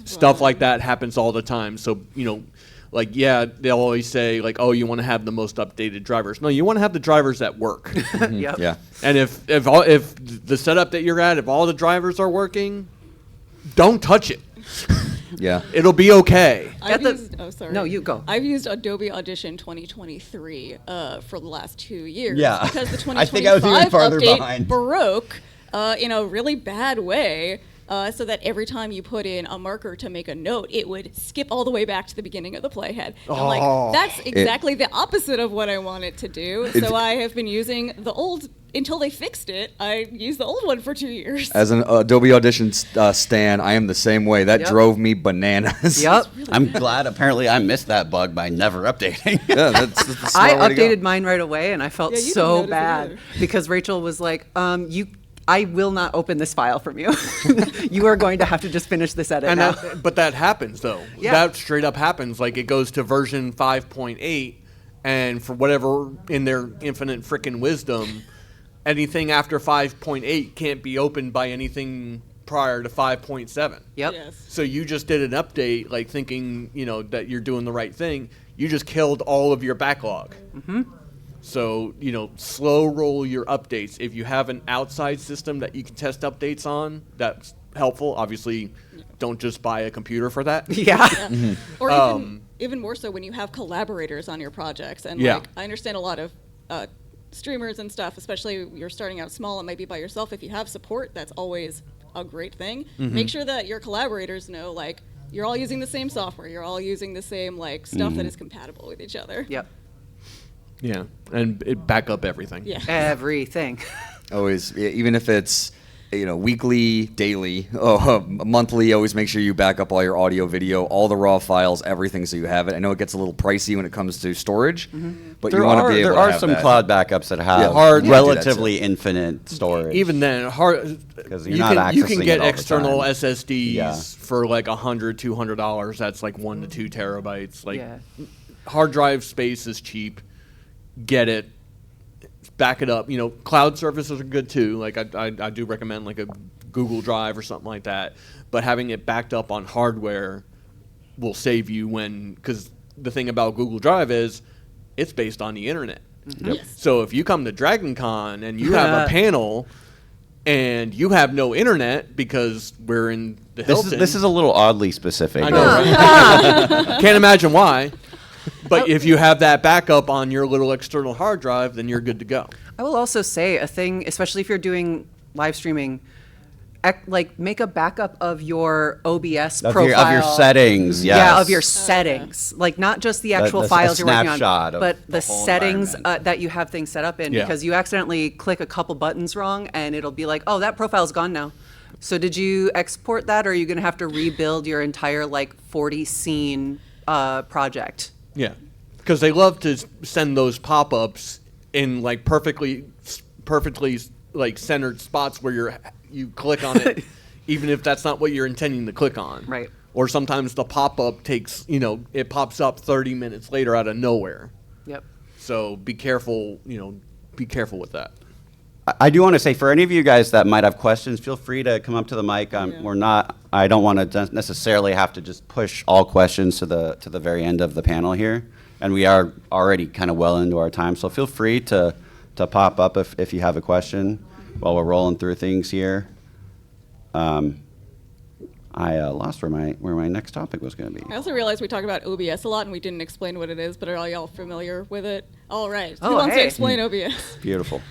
Stuff like that happens all the time. So, they'll always say, oh, you want to have the most updated drivers. No, you want to have the drivers that work. Yep. Yeah. And if the setup that you're at, if all the drivers are working, don't touch it. Yeah. It'll be okay. No, you go. I've used Adobe Audition 2023 for the last 2 years. Yeah. Because the 2025 I think I was even farther update behind. broke in a really bad way. So that every time you put in a marker to make a note, it would skip all the way back to the beginning of the playhead. I'm that's exactly the opposite of what I want it to do. So I have been using the old until they fixed it, I used the old one for 2 years. As an Adobe Audition stan, I am the same way. That Yep. drove me bananas. Yep. I'm glad apparently I missed that bug by never updating. Yeah, that's the smart I way to go. updated mine right away, and I felt Yeah, you didn't so notice it bad either. because Rachel was like, I will not open this file from you. You are going to have to just finish this edit And now. but that happens though. Yeah. That straight up happens. Like it goes to version 5.8, and for whatever in their infinite freaking wisdom, anything after 5.8 can't be opened by anything prior to 5.7. Yep. Yes. So you just did an update, like thinking, that you're doing the right thing. You just killed all of your backlog. Mm-hmm. So, slow roll your updates. If you have an outside system that you can test updates on, that's helpful. Obviously, don't just buy a computer for that. Yeah. Or even more so when you have collaborators on your projects. And Yeah. like, I understand a lot of streamers and stuff, especially you're starting out small and maybe by yourself. If you have support, that's always a great thing. Make sure that your collaborators know, like, you're all using the same software. You're all using the same, like, stuff that is compatible with each other. Yep. Yeah, and it back up everything. Yeah. Everything. Always, even if it's weekly, daily, monthly. Always make sure you back up all your audio, video, all the raw files, everything, so you have it. I know it gets a little pricey when it comes to storage, but you want to be able to There are have some that. cloud backups that have Hard- relatively infinite storage. Even then, hard 'Cause you're you not can accessing get it all the external time. SSDs Yeah. for like $100-$200. That's like 1 to 2 terabytes. Like Yeah. hard drive space is cheap. Get it, back it up. Cloud services are good too. Like I do recommend like a Google Drive or something like that. But having it backed up on hardware will save you because the thing about Google Drive is it's based on the internet. Yes. So if you come to Dragon Con and you have a panel and you have no internet because we're in the Hilton. This is a little oddly specific. I know, right? Can't imagine why. But if you have that backup on your little external hard drive, then you're good to go. I will also say a thing, especially if you're doing live streaming, like make a backup of your OBS Of profile. your settings, yes. Yeah, of your settings. Like not just the actual a files you're working snapshot on, of but the the whole settings environment. that you have things set up in, Yeah. because you accidentally click a couple buttons wrong and it'll be like, oh, that profile's gone now. So did you export that, or are you going to have to rebuild your entire 40 scene project? Yeah. Because they love to send those pop-ups in perfectly centered spots where you click on it, even if that's not what you're intending to click on. Right. Or sometimes the pop-up takes, it pops up 30 minutes later out of nowhere. Yep. So be careful, be careful with that. I do want to say, for any of you guys that might have questions, feel free to come up to the mic. I don't want to necessarily have to just push all questions to the very end of the panel here. And we are already kind of well into our time, so feel free to pop up if you have a question while we're rolling through things here. I lost where my next topic was going to be. I also realized we talk about OBS a lot and we didn't explain what it is, but are all y'all familiar with it? All right. Oh, Who wants to hey. explain OBS? Beautiful.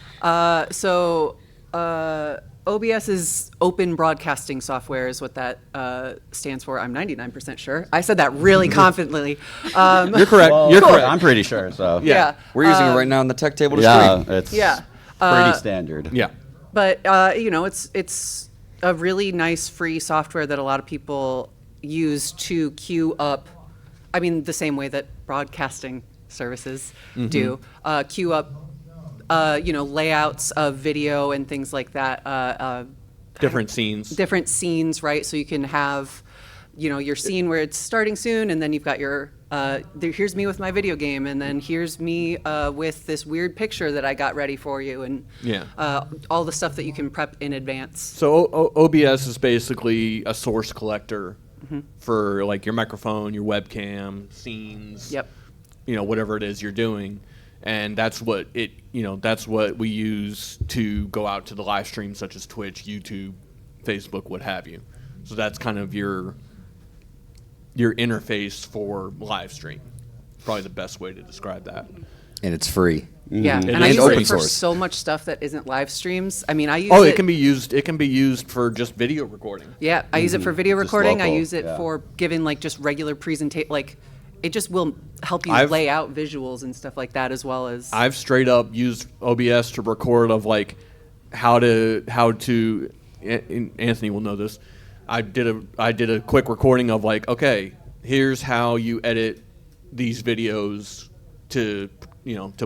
So OBS is open broadcasting software is what that stands for. I'm 99% sure. I said that really confidently. You're correct. Well, You're correct. I'm pretty sure. So Yeah. We're using it right now on the tech table to yeah, screen. it's Yeah. pretty standard. Yeah. But it's a really nice free software that a lot of people use to queue up. I mean, the same way that broadcasting services do, queue up, layouts of video and things like that. Different scenes. Different scenes, right? So you can have, your scene where it's starting soon, and then you've got your, here's me with my video game, and then here's me with this weird picture that I got ready for you, and Yeah. all the stuff that you can prep in advance. So OBS is basically a source collector for your microphone, your webcam, scenes. Yep. Whatever it is you're doing, and that's what that's what we use to go out to the live streams such as Twitch, YouTube, Facebook, what have you. So that's kind of your interface for live stream. Probably the best way to describe that. And it's free. Yeah, It and I is use open it for source. so much stuff that isn't live streams. I mean, I use Oh, it. it can be used. It can be used for just video recording. Yeah, I use it for video Just recording. I local, use it yeah. for giving just regular presentation, it just will help you lay out visuals and stuff like that, as well as. I've straight up used OBS to record of like how to Anthony will know this. I did a quick recording of like, okay, here's how you edit these videos to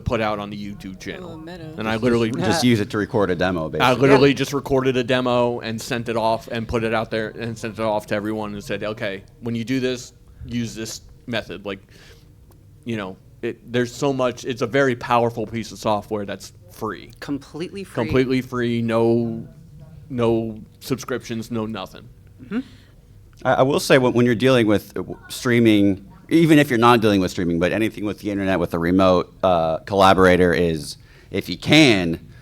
put out on the YouTube channel. meta. And I literally Just use it to record a demo, basically. I literally just recorded a demo and sent it off and put it out there and sent it off to everyone and said, okay, when you do this, use this method. Like, there's so much. It's a very powerful piece of software that's free. Completely free. Completely free. No subscriptions. No nothing. Mm-hmm. I will say when you're dealing with streaming, even if you're not dealing with streaming, but anything with the internet with a remote collaborator is, if you can,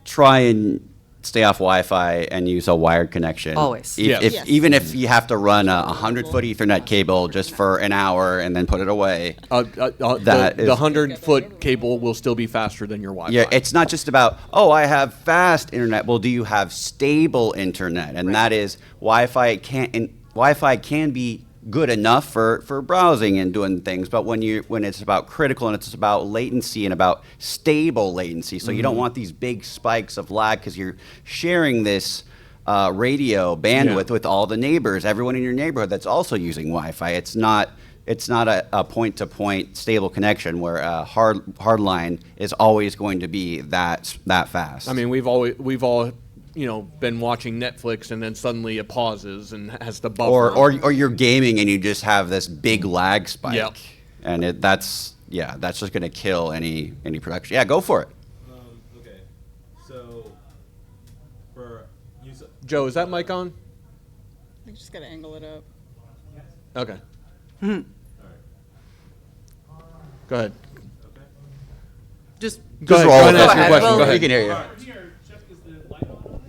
try and stay off Wi-Fi and use a wired connection. Always. Yes. Even if you have to run a 100-foot Ethernet cable just for an hour and then put it away. The 100-foot cable will still be faster than your Wi-Fi. Yeah, it's not just about, I have fast internet. Well, do you have stable internet? And that is Wi-Fi can be good enough for browsing and doing things, but when it's about critical and it's about latency and about stable latency, so you don't want these big spikes of lag because you're sharing this radio bandwidth with all the neighbors, everyone in your neighborhood that's also using Wi-Fi. It's not a point-to-point stable connection where a hard line is always going to be that fast. I mean, we've all been watching Netflix and then suddenly it pauses and has to buffer. Or you're gaming and you just have this big lag spike. Yep. And that's just going to kill any production. Yeah, go for it. Okay, so for Joe, is that mic on? You just gotta angle it up. Okay. all right. Go ahead. Okay. Just Go ahead. roll Go ahead with and ask it. your Well, question. Go We ahead. can hear you. Here, Jeff, is the light on?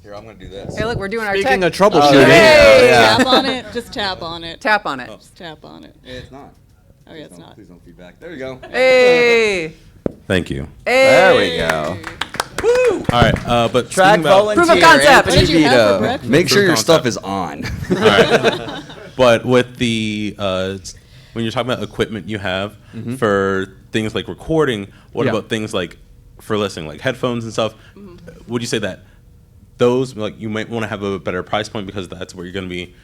Here, I'm going to do this. hey, look, we're doing Speaking our of tech. troubleshooting, Hey! Tap on it. Just tap on it. Tap on it. Just tap on it. It's not. Oh yeah, it's not. Please don't feedback. There you go. Hey. Thank you. There we go. All right, but Track speaking about, Proof of concept. What did you have for breakfast? Make sure your Proof stuff concept. is on. all right, but with the when you're talking about equipment you have for things like recording, what Yeah. about things like for listening, like headphones and stuff? Would you say that those, like, you might want to have a better price point because that's where you're going to be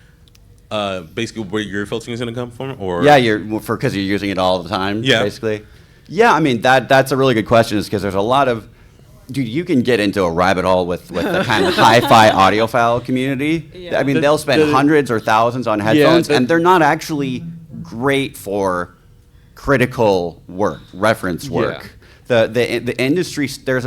basically where your filtering is going to come from, or Yeah, because you're using it all the time. Yeah. Basically. Yeah, I mean that's a really good question, is because there's a lot of, dude, you can get into a rabbit hole with the kind of hi-fi audiophile community. Yeah. I mean, they'll spend hundreds or thousands on headphones, and they're not actually great for critical work, reference work. The industry, there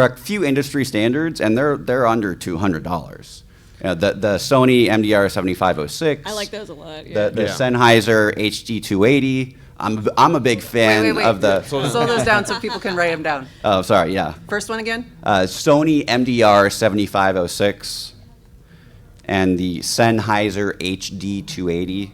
are a few industry standards, and they're under $200. The Sony MDR 7506. I like those a lot. Yeah. The Sennheiser HD 280. I'm a big fan Wait. of the. Slow those down so people can write them down. Oh, sorry. Yeah. First one again? Sony MDR 7506 and the Sennheiser HD 280.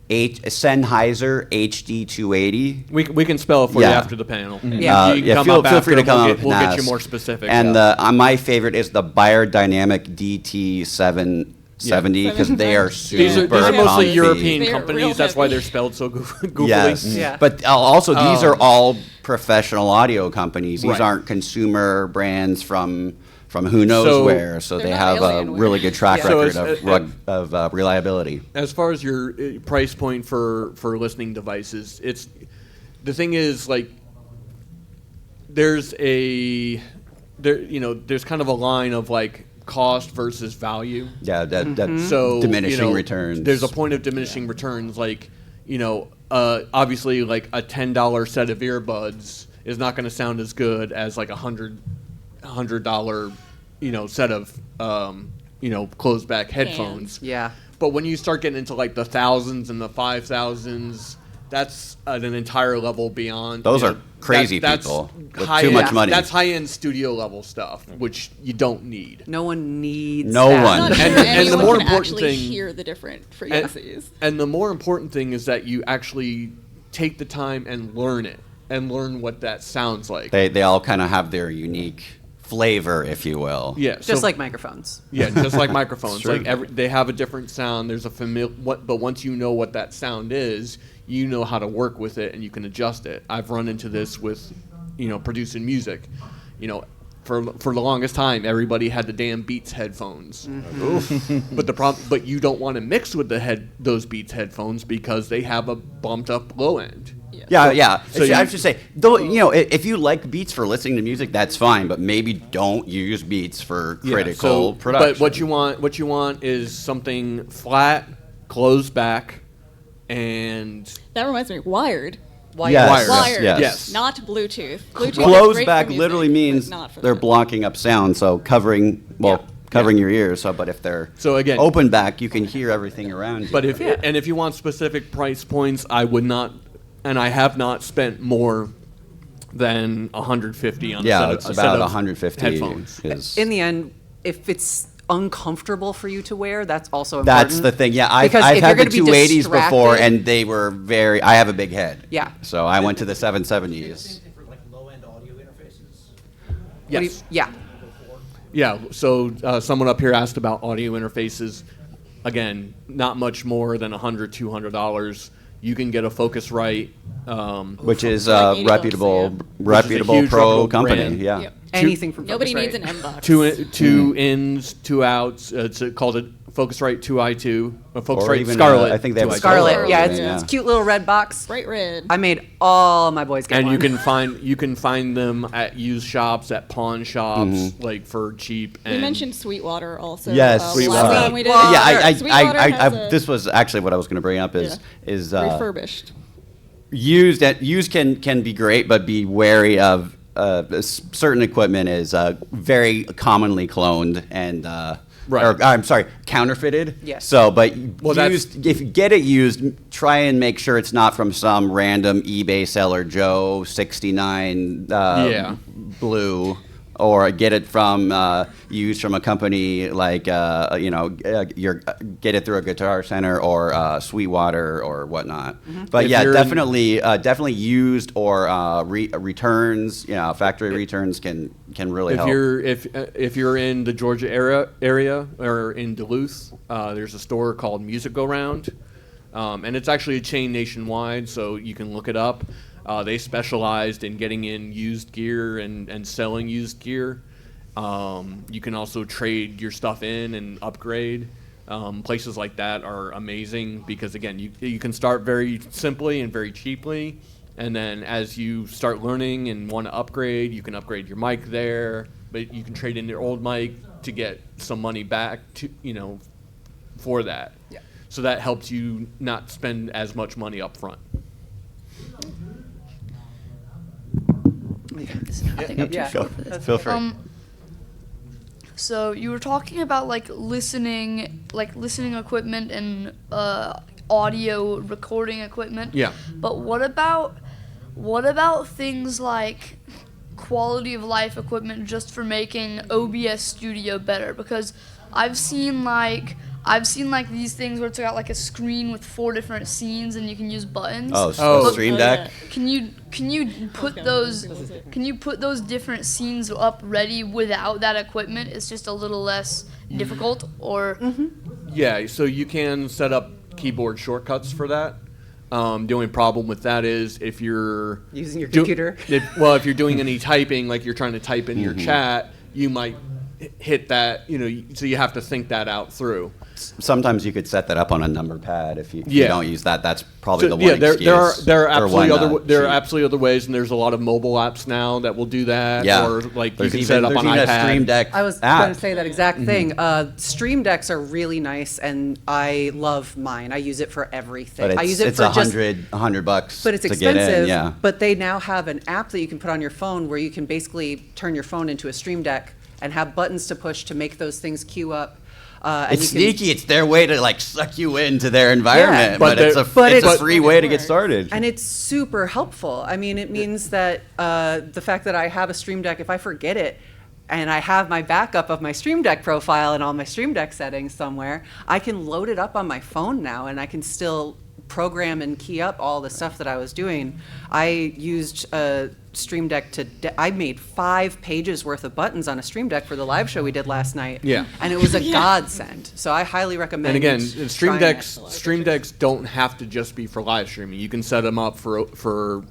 Sennheiser HD 280. we can spell it for you after the panel. Yeah. You can come feel up after free to and come we'll up get, and we'll get ask. you more specifics. And my favorite is the Biodynamic DT 770 because they are super these are mostly comfy. European They're real companies. That's why heavy. they're spelled so goofily. Yes, Yeah. but also these are all professional audio companies. These Right. aren't consumer brands from who knows So- where. So They're they not have a Alienware. really good track Yeah. So record it's, of reliability. As far as your price point for listening devices, it's the thing is like there's kind of a line of like cost versus value. Yeah, that So diminishing returns. There's a point of diminishing returns. Like obviously, like a $10 set of earbuds is not going to sound as good as like $100 set of closed back headphones. Yeah. But when you start getting into like the thousands and the 5,000s, that's at an entire level beyond. Those are crazy that's people with high too much end- money. That's high-end studio level stuff, which you don't need. No one needs No that. one. Not And- sure and the anyone more can important actually thing- hear the different And, frequencies. and the more important thing is that you actually take the time and learn it and learn what that sounds like. They all kind of have their unique flavor, if you will. Yeah, Just like microphones. Yeah, just like microphones. True. Like they have a different sound. There's a but once you know what that sound is, you know how to work with it and you can adjust it. I've run into this with, producing music. For the longest time, everybody had the damn Beats headphones. But you don't want to mix with those Beats headphones because they have a bumped up low end. Yeah. So I have to say, though, if you like Beats for listening to music, that's fine. But maybe don't use Beats for critical production. But what you want is something flat, closed back, and That reminds me, wired. Yes. Wired. Yes. Not Bluetooth. Bluetooth is Closed great back for music, literally but means not for they're that. blocking up sound, so covering your ears. So, but if they're So again- open back, you can hear everything around you. But if you want specific price points, I would not, and I have not spent more than $150 on it's a set about of 150 headphones. is In the end, if it's uncomfortable for you to wear, that's also important. That's the thing. Yeah, I've Because if had you're the gonna be 280s before, distracted- and they were very. I have a big head. Yeah. So I went to the 770s. Same thing for like low-end audio interfaces. What do you- Yes. Yeah. Yeah, so someone up here asked about audio interfaces. Again, not much more than $100, $200. You can get a Focusrite. Which is Like 80 bucks, reputable, yeah. reputable huge pro reputable company. brand. Yeah. Yep. Anything from Nobody Focusrite. needs an M-Box. Two ins, two outs. It's called a Focusrite 2i2. A Or Focusrite even, Scarlet. I think they have a 2i2. Scarlet. Yeah, it's Yeah. a cute little red box. Bright red. I made all my boys get And one. you can find them at used shops, at pawn shops, like for cheap. We And mentioned Sweetwater also. Yes, last Sweetwater. time we did. Sweetwater. Yeah, Sweetwater has a- this was actually what I was going to bring up is refurbished. used can be great, but be wary of certain equipment is very commonly cloned and Right. or I'm sorry, counterfeited. Yes. So, but Well, that's- used, if you get it used, try and make sure it's not from some random eBay seller Joe 69 blue. Or get it from used from a company like get it through a Guitar Center or Sweetwater or whatnot. But If yeah, you're in- definitely used or returns. Factory returns can really help. If you're in the Georgia area or in Duluth, there's a store called Music Go Round, and it's actually a chain nationwide, so you can look it up. They specialized in getting in used gear and selling used gear. You can also trade your stuff in and upgrade. Places like that are amazing because, again, you can start very simply and very cheaply. And then as you start learning and want to upgrade, you can upgrade your mic there. But you can trade in your old mic to get some money back for that. Yeah. So that helps you not spend as much money up front. I think I'm too Yeah. short for this. Feel free. So you were talking about listening equipment and audio recording equipment. Yeah. But what about things like quality of life equipment just for making OBS Studio better? Because I've seen these things where it's got like a screen with 4 different scenes and you can use buttons. Oh. Stream Deck. Can you put those different scenes up ready without that equipment? It's just a little less difficult, or Yeah, so you can set up keyboard shortcuts for that. The only problem with that is if you're Using your computer. if you're doing any typing, like you're trying to type in your chat, you might hit that, so you have to think that out through. Sometimes you could set that up on a number pad if you Yeah. don't use that. That's probably So, the one excuse. there are or absolutely one, there are cheat. absolutely other ways, and there's a lot of mobile apps now that will do that. Yeah. Or like There's you can even, set it up there's on even iPad. a Stream Deck I was app. going to say that exact thing. Stream Decks are really nice, and I love mine. I use it for everything. But I use it it's for just $100 but it's to get expensive. in. Yeah. But they now have an app that you can put on your phone where you can basically turn your phone into a Stream Deck and have buttons to push to make those things queue up. And It's you can- sneaky. It's their way to suck you into their environment, but but it's a they're- it's a it's- free way to get started. And it's super helpful. I mean, it means that the fact that I have a Stream Deck, if I forget it, and I have my backup of my Stream Deck profile and all my Stream Deck settings somewhere, I can load it up on my phone now, and I can still program and key up all the stuff that I was doing. I used Stream Deck to, I made 5 pages worth of buttons on a Stream Deck for the live show we did last night. Yeah. And it was a godsend. So I highly recommend. And again, trying it. Stream Decks don't have to just be for live streaming. You can set them up for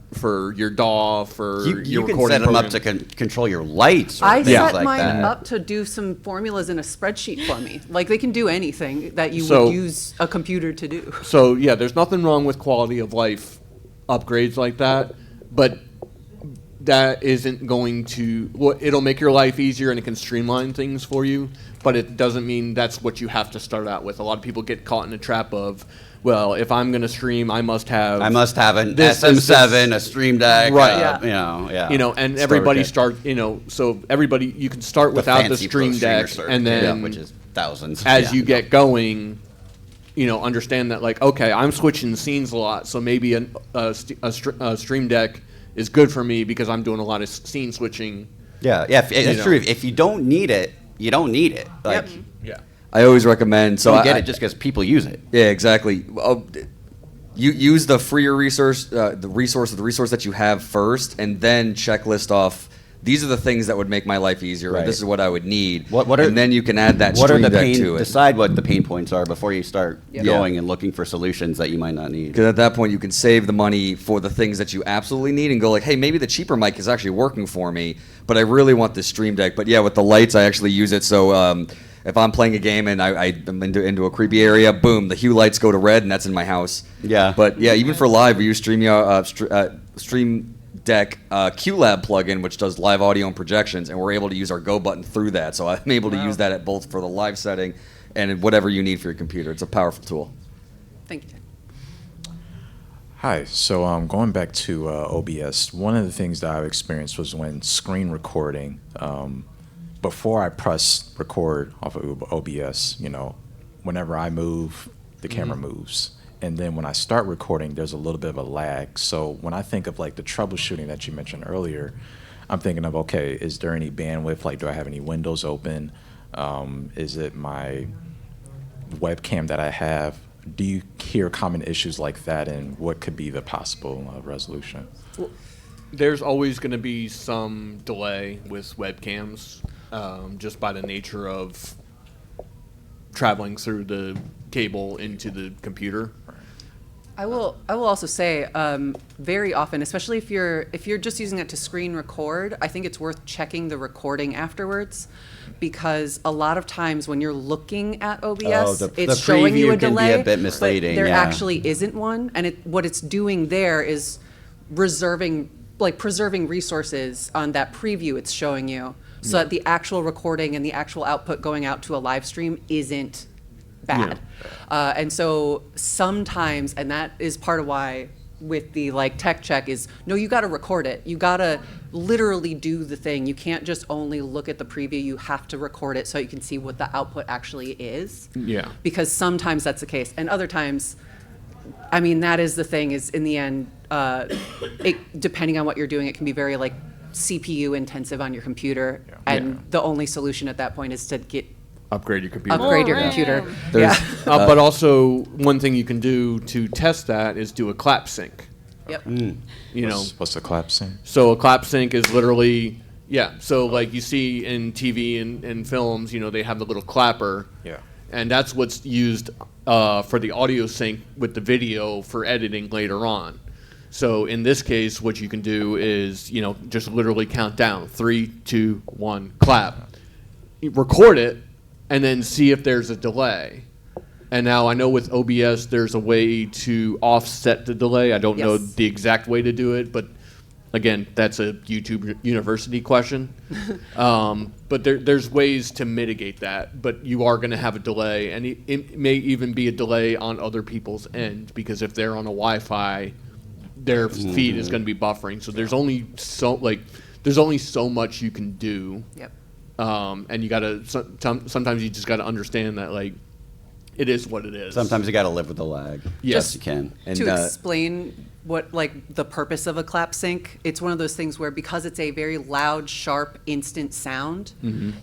your DAW, for You your can recording set them up program. to control your lights or I things set like mine that. up to do some formulas in a spreadsheet for me. Like they can do anything that you So- would use a computer to do. So yeah, there's nothing wrong with quality of life upgrades like that, but that isn't going to. Well, it'll make your life easier and it can streamline things for you, but it doesn't mean that's what you have to start out with. A lot of people get caught in a trap of, well, if I'm going to stream, I must have I must have an this, SM7, a Stream Deck, Right. Yeah. You know, and Starter everybody kit. so everybody, you can start without the fancy Stream Pro streamer Deck, starter and kit, then which is thousands. as Yeah. you get going, understand that like, okay, I'm switching scenes a lot, so maybe a Stream Deck is good for me because I'm doing a lot of scene switching. Yeah, it's know. true. If you don't need it, you don't need it. Like, Yeah. I always recommend. So don't get I it just because people use it. Yeah, exactly. You use the freer resource, the resource that you have first, and then checklist off. These are the things that would make my life easier. Or Right. this is what I would need. What are, and then you can add that what are Stream the Deck pain, to it. decide what the pain points are before you start Yep. going and looking for solutions that you might not need. Because at that point, you can save the money for the things that you absolutely need and go like, hey, maybe the cheaper mic is actually working for me, but I really want this Stream Deck. But yeah, with the lights, I actually use it. So if I'm playing a game and I'm into a creepy area, boom, the hue lights go to red, and that's in my house. Yeah. But yeah, even for live, we use Stream Deck QLab plugin, which does live audio and projections, and we're able to use our Go button through that. So I'm able to use that at both for the live setting and whatever you need for your computer. It's a powerful tool. Thank you. Hi. So going back to OBS, one of the things that I've experienced was when screen recording. Before I press record off of OBS, whenever I move, the camera moves. And then when I start recording, there's a little bit of a lag. So when I think of like the troubleshooting that you mentioned earlier, I'm thinking of, okay, is there any bandwidth? Like, do I have any windows open? Is it my webcam that I have? Do you hear common issues like that, and what could be the possible resolution? There's always going to be some delay with webcams, just by the nature of traveling through the cable into the computer. I will also say very often, especially if you're just using it to screen record, I think it's worth checking the recording afterwards, because a lot of times when you're looking at OBS, the it's showing you preview a can be delay, a bit misleading, but there yeah. actually isn't one, and what it's doing there is preserving resources on that preview it's showing you, so that the actual recording and the actual output going out to a live stream isn't bad. And so sometimes, and that is part of why with the tech check is, no, you got to record it. You got to literally do the thing. You can't just only look at the preview. You have to record it so you can see what the output actually is. Yeah. Because sometimes that's the case. And other times, I mean, that is the thing, is in the end, depending on what you're doing, it can be very CPU intensive on your computer. And the only solution at that point is to Upgrade your computer. upgrade your More computer. RAM. Yeah. But also, one thing you can do to test that is do a clap sync. Yep. What's the clap sync? So a clap sync is literally, so like you see in TV and films, they have the little clapper. Yeah. And that's what's used for the audio sync with the video for editing later on. So in this case, what you can do is, just literally count down 3, 2, 1, clap. You record it, and then see if there's a delay. And now I know with OBS there's a way to offset the delay. I don't know Yes. the exact way to do it, but again, that's a YouTube University question. But there's ways to mitigate that, but you are going to have a delay, and it may even be a delay on other people's end, because if they're on a Wi-Fi, their feed is going to be buffering. So there's only so much you can do. Yep. And you gotta sometimes you just gotta understand that it is what it is. Sometimes you got to live with the lag. Yes. You can. And To explain what the purpose of a clap sync, it's one of those things where, because it's a very loud, sharp, instant sound,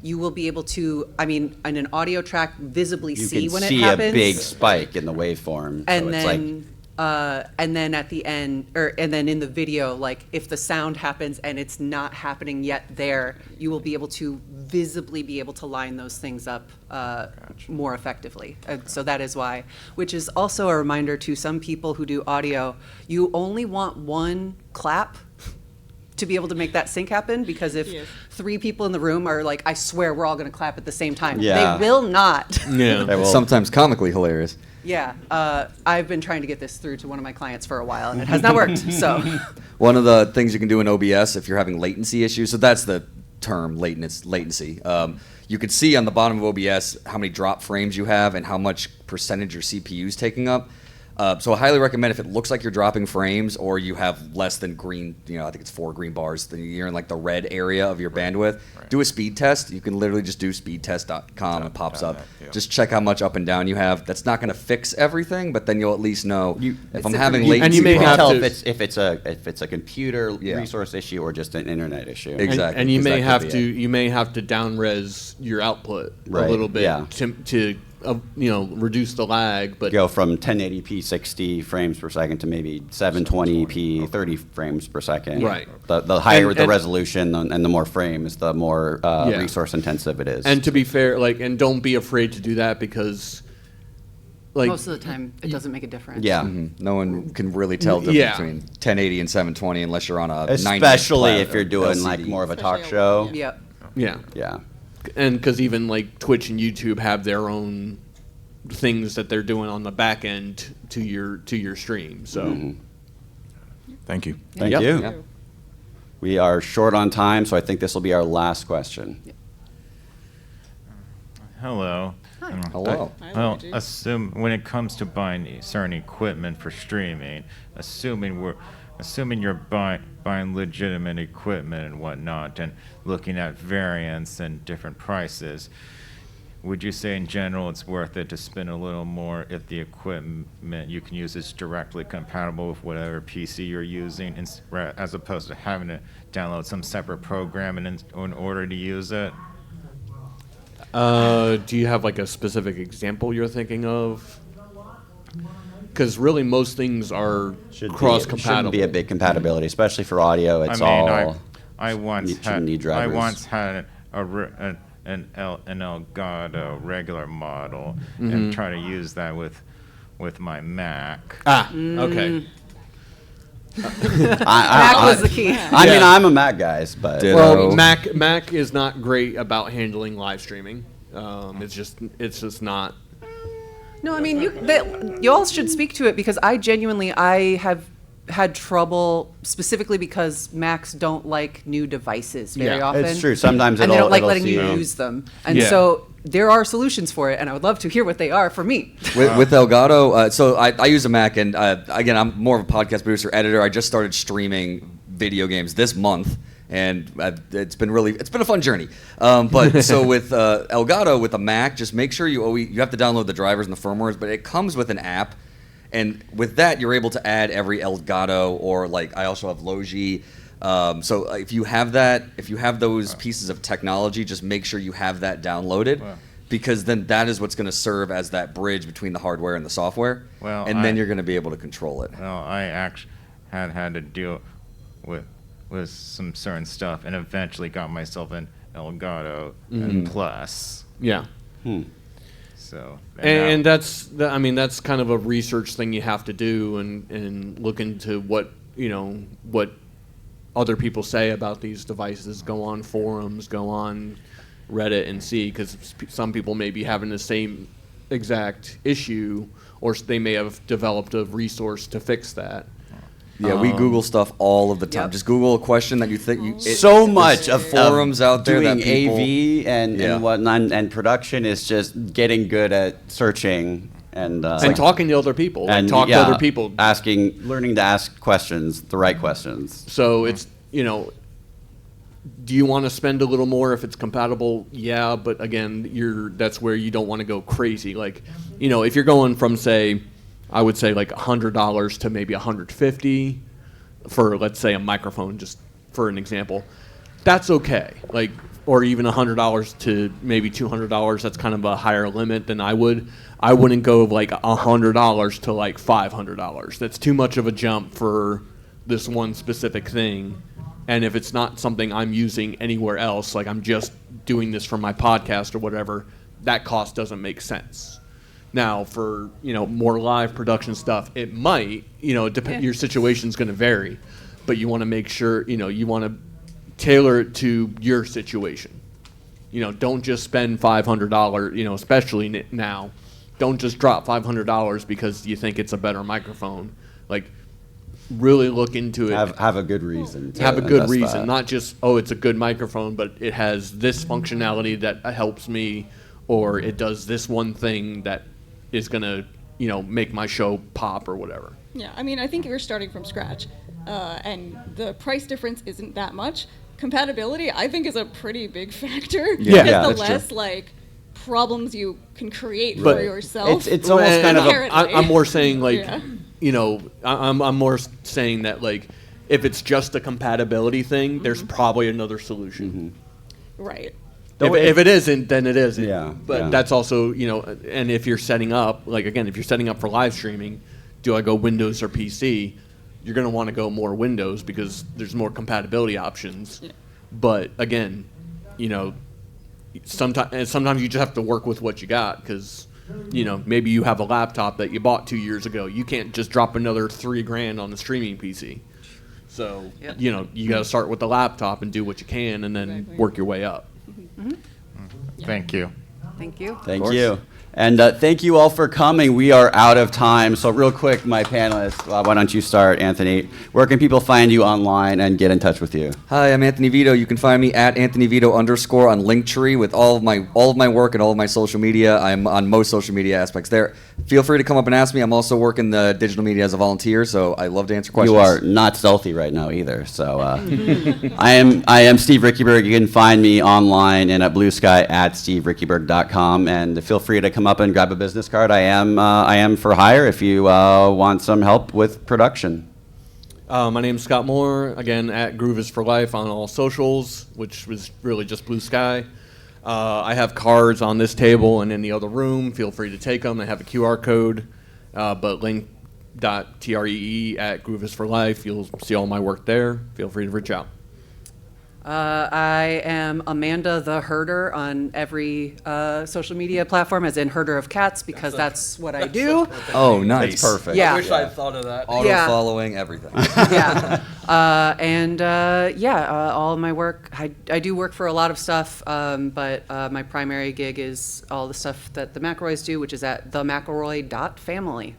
you will be able to, in an audio track, visibly You see can when it see happens. a big spike in the waveform. So And it's then And then at the end, and then in the video, like if the sound happens and it's not happening yet there, you will be able to visibly be able to line those things up more effectively. So that is why, which is also a reminder to some people who do audio, you only want one clap to be able to make that sync happen, because if Yes. 3 people in the room are like, I swear we're all going to clap at the same time, Yeah. they will not. Yeah. They will. Sometimes comically hilarious. Yeah, I've been trying to get this through to one of my clients for a while, and it has not worked, so. One of the things you can do in OBS if you're having latency issues, so that's the term, latency. You could see on the bottom of OBS how many drop frames you have and how much percentage your CPU is taking up. So I highly recommend, if it looks like you're dropping frames or you have less than green, I think it's 4 green bars, then you're in like the red area of your bandwidth, do a speed test. You can literally just do speedtest.com, it pops up. Just check how much up and down you have. That's not going to fix everything, but then you'll at least know if I'm having latency. and you may You can have tell to- if it's a computer resource issue or just an internet issue. Exactly. And you 'cause may that could have be to it. you may have to down res your output Right, a little bit yeah. to reduce the lag. But Go from 1080p 60 frames per second to maybe 720p 30 frames per second. Right. The higher the And- resolution and the more frames, the more Yeah. resource intensive it is. and to be fair, and don't be afraid to do that, because Most of the time, it doesn't make a difference. yeah. No one can really tell the Yeah. difference between 1080 and 720 unless you're on a 90 Especially plat if you're or doing like LCD. more of a talk Especially show. Yep. yeah, Yeah. and because even like Twitch and YouTube have their own things that they're doing on the back end to your stream. So Thank you. Thank Yep. you. Yeah. We are short on time, so I think this will be our last question. Hello. Hello. Hi, Well, Luigi. assume when it comes to buying certain equipment for streaming, assuming you're buying legitimate equipment and whatnot, and looking at variants and different prices, would you say in general it's worth it to spend a little more if the equipment you can use is directly compatible with whatever PC you're using, as opposed to having to download some separate program in order to use it? do you have like a specific example you're thinking of? Because really, most things are cross Shouldn't compatible. be a big compatibility, especially for audio. It's I mean, all. I once shouldn't had need drivers. I once had an Elgato regular model and try to use that with my Mac. Okay. Mac was the key. I mean, I'm a Mac guy, but Ditto. Well, Mac is not great about handling live streaming. It's just not. No, I mean, you all should speak to it, because I have had trouble, specifically because Macs don't like new devices very Yeah. often. It's true. Sometimes and they don't like it'll letting you see- use them. And Yeah. so there are solutions for it, and I would love to hear what they are for me. With Elgato, so I use a Mac, and again, I'm more of a podcast producer, editor. I just started streaming video games this month, and it's been a fun journey. But so with Elgato, with a Mac, just make sure you have to download the drivers and the firmwares, but it comes with an app, and with that, you're able to add every Elgato, or like I also have Logi. So if you have those pieces of technology, just make sure you have that downloaded, because then that is what's going to serve as that bridge between the hardware and the software, Well, and then you're going to be able to control it. Well, I actually had to deal with some certain stuff, and eventually got myself an Elgato and Plus. Yeah. So And that's kind of a research thing you have to do, and look into what other people say about these devices. Go on forums, go on Reddit, and see, because some people may be having the same exact issue, or they may have developed a resource to fix that. Yeah, we Google stuff all of the time. Yep. Just Google a question that you think so much of forums out there doing that people, AV and Yeah. whatnot, and production is just getting good at searching and Talking to other people, to other people. learning to ask questions, the right questions. So it's, do you want to spend a little more if it's compatible? Yeah, but again, that's where you don't want to go crazy. Like, if you're going from, say, I would say like $100 to maybe $150 for, let's say, a microphone, just for an example. that's okay. Like, or even $100 to maybe $200. That's kind of a higher limit than I would. I wouldn't go like $100 to like $500. That's too much of a jump for this one specific thing. And if it's not something I'm using anywhere else, like I'm just doing this for my podcast or whatever, that cost doesn't make sense. Now, for more live production stuff, it might. Your situation's going to vary, but you want to make sure you want to tailor it to your situation. Don't just spend $500. Especially now, don't just drop $500 because you think it's a better microphone. Like, really look into it. Have a good reason. Have a good reason, not just it's a good microphone, but it has this functionality that helps me, or it does this one thing that is gonna make my show pop or whatever. Yeah, I mean, I think you're starting from scratch, and the price difference isn't that much. Compatibility, I think, is a pretty big factor. Yeah, because that's the less true. like problems you can create But for yourself. it's almost kind of I'm more saying like, Yeah. I'm more saying that like, if it's just a compatibility thing, there's probably another solution. Right. If it isn't, then it isn't. Yeah, But yeah. that's also, and if you're setting up, like again, if you're setting up for live streaming, do I go Windows or PC? You're going to want to go more Windows because there's more compatibility options. Yeah. But again, sometimes you just have to work with what you got because, maybe you have a laptop that you bought 2 years ago. You can't just drop another $3,000 on the streaming PC. So, you got to start with the laptop and do what you can and then work your way up. Thank you. Thank you. Thank you. And thank you all for coming. We are out of time. So real quick, my panelists, why don't you start, Anthony? Where can people find you online and get in touch with you? Hi, I'm Anthony Vito. You can find me at @AnthonyVito_ on Linktree with all of my work and all of my social media. I'm on most social media aspects there. Feel free to come up and ask me. I'm also working the digital media as a volunteer, so I love to answer questions. You are not stealthy right now either. So I am Steve Rickyberg. You can find me online and at Blue Sky at steverickyberg.com. And feel free to come up and grab a business card. I am for hire if you want some help with production. My name's Scott Moore, again, at Groove is for Life on all socials, which was really just Blue Sky. I have cards on this table and in the other room. Feel free to take them. They have a QR code, but link.tree at Groove is for Life. You'll see all my work there. Feel free to reach out. I am Amanda the Herder on every social media platform, as in herder of cats, because that's what I do. Oh, nice. It's perfect. Yeah. I wish I'd thought of that. Auto-following, everything. Yeah. All of my work, I do work for a lot of stuff, but my primary gig is all the stuff that the McElroys do, which is at themcElroy.family.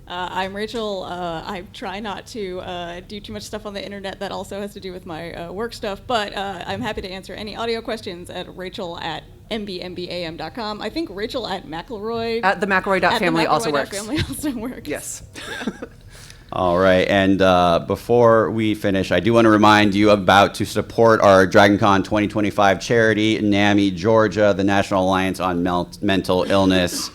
I'm Rachel. I try not to do too much stuff on the internet that also has to do with my work stuff, but I'm happy to answer any audio questions at rachel@mbmbam.com. I think Rachel at McElroy. At themcElroy.family also works. Family also works. Yes. All right, and before we finish, I do want to remind you about to support our DragonCon 2025 charity, NAMI Georgia, the National Alliance on Mental Illness.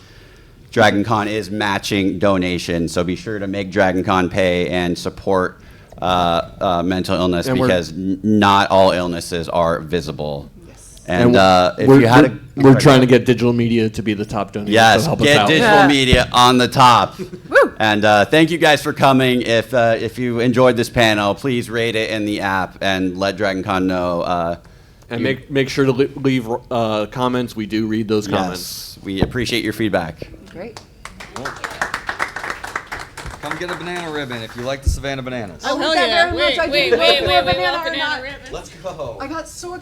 DragonCon is matching donations, so be sure to make DragonCon pay and support mental illness And because not all illnesses are visible. Yes. And if you had we're trying to get digital media to be the top donor. yes, so help us get out. digital media on the top. And thank you guys for coming. If you enjoyed this panel, please rate it in the app and let DragonCon know. And make sure to leave comments. We do read those comments. Yes, we appreciate your feedback. Great. Come get a banana ribbon if you like the Savannah Bananas. Oh, hell yeah. Wait, I wait, didn't know wait, if wait, we we were want a banana or banana not. ribbon. Let's go. I got so excited.